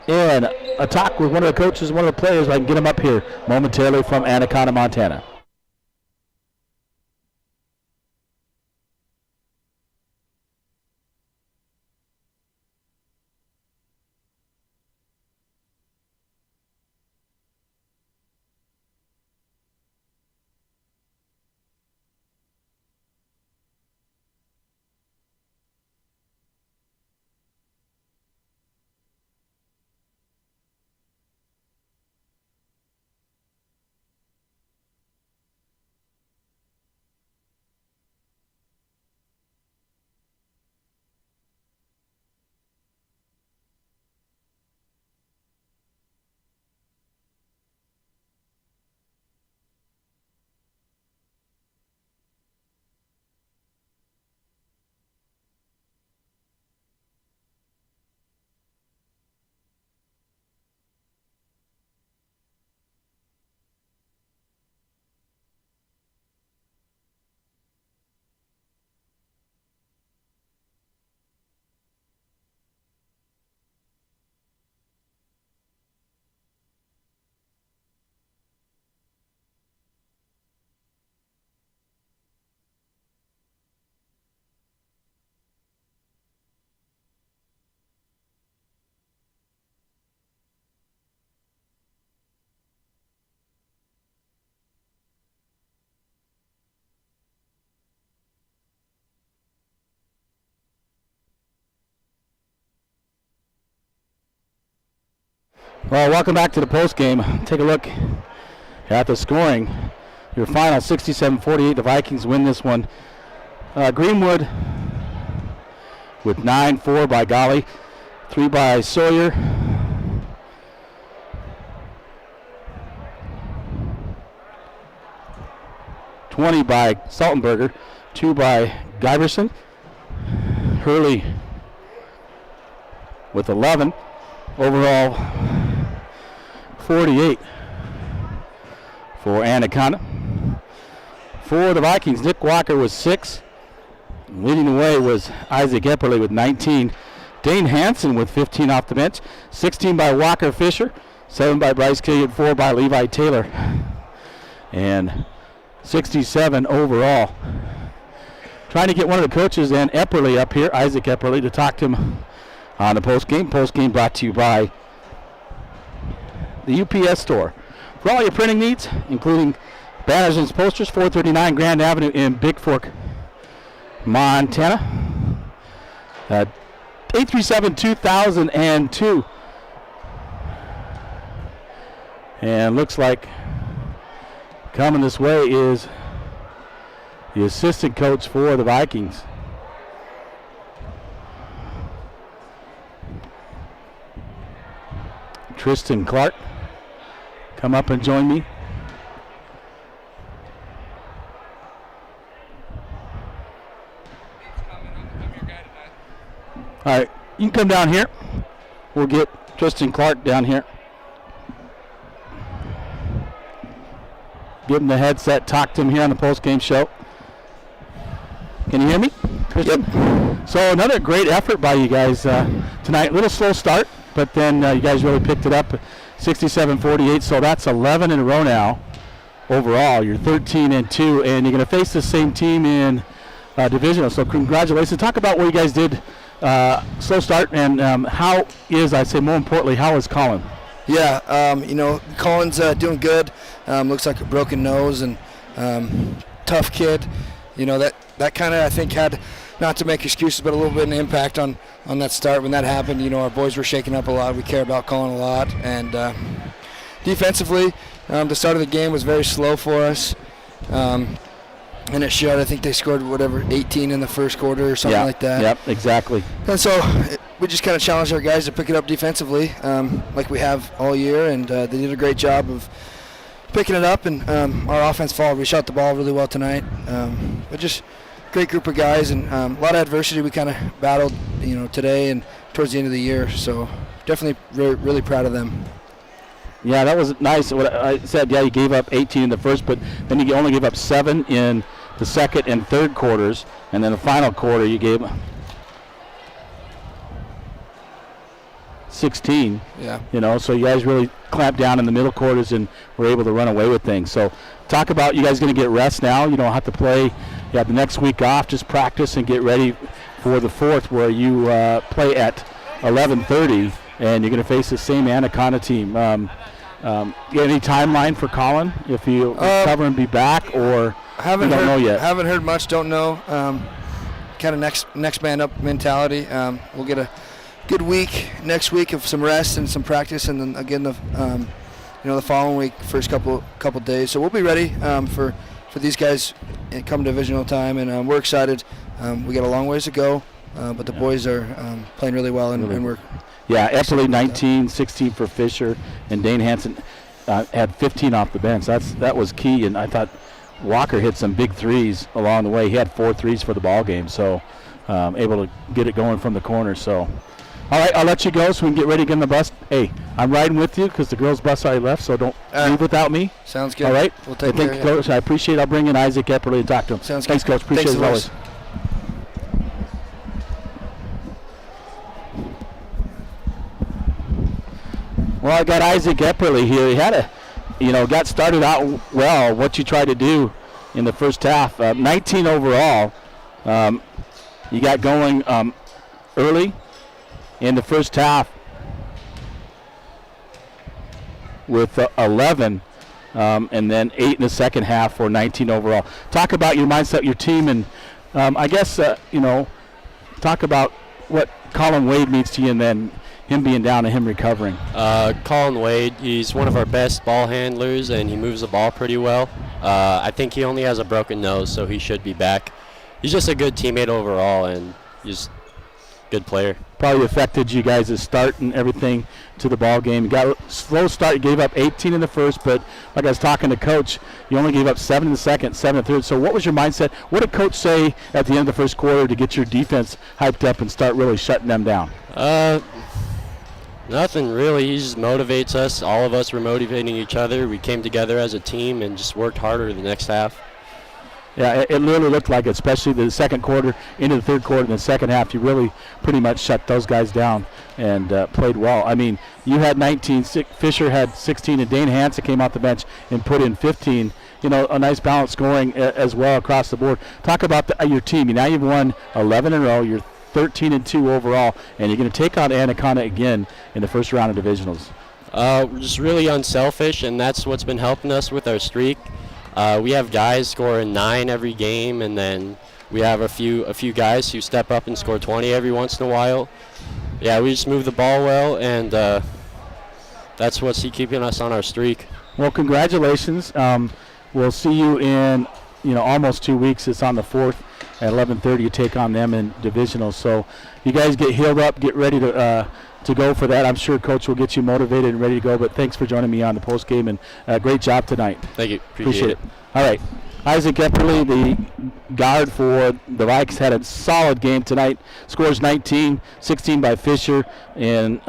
and a talk with one of the coaches, one of the players. I can get them up here momentarily from Anaconda, Montana. Well, welcome back to the post game. Take a look at the scoring. Your final 67-48. The Vikings win this one. Greenwood with 9-4 by Golly, 3 by Sawyer. $20 by Saltenberger, 2 by Giberson. Hurley with 11. Overall, 48 for Anaconda. For the Vikings, Nick Walker was 6. Leading the way was Isaac Epperle with 19. Dane Hansen with 15 off the bench. 16 by Walker Fisher. 7 by Bryce Killian. 4 by Levi Taylor. And 67 overall. Trying to get one of the coaches and Epperle up here, Isaac Epperle, to talk to him on the post game. Post game brought to you by the UPS store. For all your printing needs, including banners and posters, 439 Grand Avenue in Bigfork, Montana. 837-2002. And looks like coming this way is the assistant coach for the Vikings. Tristan Clark, come up and join me. All right, you can come down here. We'll get Tristan Clark down here. Give him the headset, talk to him here on the post-game show. Can you hear me, Tristan? Yep. So another great effort by you guys tonight. A little slow start, but then you guys really picked it up, 67-48. So that's 11 in a row now overall. You're 13-2, and you're going to face the same team in divisional. So congratulations. Talk about what you guys did. Slow start, and how is, I'd say more importantly, how is Colin? Yeah, Colin's doing good. Looks like a broken nose, and tough kid. That kind of, I think, had, not to make excuses, but a little bit of an impact on that start. When that happened, our boys were shaking up a lot. We care about Colin a lot. And defensively, the start of the game was very slow for us. And it showed. I think they scored 18 in the first quarter or something like that. Yep, exactly. And so we just kind of challenged our guys to pick it up defensively, like we have all year, and they did a great job of picking it up. And our offense followed. We shot the ball really well tonight. But just great group of guys, and a lot of adversity we kind of battled, today and towards the end of the year. So definitely really proud of them. Yeah, that was nice. What I said, you gave up 18 in the first, but then you only gave up 7 in the second and third quarters, and then the final quarter you gave 16. Yeah. So you guys really clamped down in the middle quarters and were able to run away with things. So talk about, you guys going to get rest now. You don't have to play. You have the next week off. Just practice and get ready for the 4th, where you play at 11:30, and you're going to face the same Anaconda team. Any timeline for Colin, if you recover and be back, or don't know yet? Haven't heard much. Don't know. Kind of next man up mentality. We'll get a good week next week of some rest and some practice, and then again the following week, first couple days. So we'll be ready for these guys come divisional time, and we're excited. We got a long ways to go, but the boys are playing really well, and we're. Yeah, Epperle 19, 16 for Fisher, and Dane Hansen had 15 off the bench. That was key, and I thought Walker hit some big threes along the way. He had 4 threes for the ball game, so able to get it going from the corner. So, all right, I'll let you go so we can get ready to get in the bus. Hey, I'm riding with you because the girls' bus already left, so don't leave without me. Sounds good. All right? We'll take care. Thank you, Coach. I appreciate it. I'll bring in Isaac Epperle and talk to him. Sounds Thanks, good. Coach. Appreciate it as always. Well, I got Isaac Epperle here. He had got started out well. What you tried to do in the first half, 19 overall. You got going early in the first half with 11, and then 8 in the second half for 19 overall. Talk about your mindset, your team, and I guess talk about what Colin Wade means to you, and then him being down and him recovering? Colin Wade, he's one of our best ball handlers, and he moves the ball pretty well. I think he only has a broken nose, so he should be back. He's just a good teammate overall, and he's a good player. Probably affected you guys' start and everything to the ball game. You got a slow start. You gave up 18 in the first, but like I was talking to Coach, you only gave up 7 in the second, 7 in the third. So what was your mindset? What did Coach say at the end of the first quarter to get your defense hyped up and start really shutting them down? Nothing really. He just motivates us. All of us were motivating each other. We came together as a team and just worked harder the next half. Yeah, it literally looked like it, especially the second quarter into the third quarter. In the second half, you really pretty much shut those guys down and played well. I mean, you had 19, Fisher had 16, and Dane Hansen came off the bench and put in 15. You know, a nice balance scoring as well across the board. Talk about your team. Now you've won 11 in a row. You're 13-2 overall, and you're going to take on Anaconda again in the first round of divisionals. We're just really unselfish, and that's what's been helping us with our streak. We have guys scoring 9 every game, and then we have a few guys who step up and score 20 every once in a while. Yeah, we just move the ball well, and that's what's keeping us on our streak. Well, congratulations. We'll see you in almost 2 weeks. It's on the 4th at 11:30. You take on them in divisionals. So you guys get healed up, get ready to go for that. I'm sure Coach will get you motivated and ready to go. But thanks for joining me on the post game, and great job tonight. Thank you. Appreciate it. All right. Isaac Epperly, the guard for the Vikings, had a solid game tonight. Scores 19, 16 by Fisher, and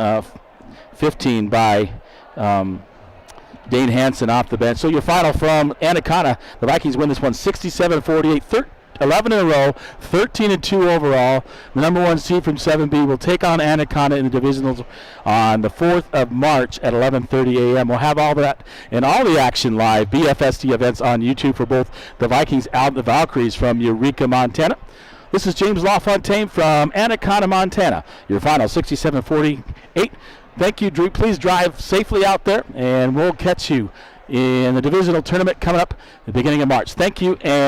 15 by Dane Hansen off the bench. So your final from Anaconda, the Vikings win this one 67-48, 11 in a row, 13-2 overall. The number 1 seed from 7B will take on Anaconda in the divisionals on the 4th of March at 11:30 a.m. We'll have all that and all the action live, BFST events on YouTube for both the Vikings and the Valkyries from Eureka, Montana. This is James LaFontaine from Anaconda, Montana. Your final 67-48. Thank you, Drew. Please drive safely out there, and we'll catch you in the divisional tournament coming up at the beginning of March. Thank you. And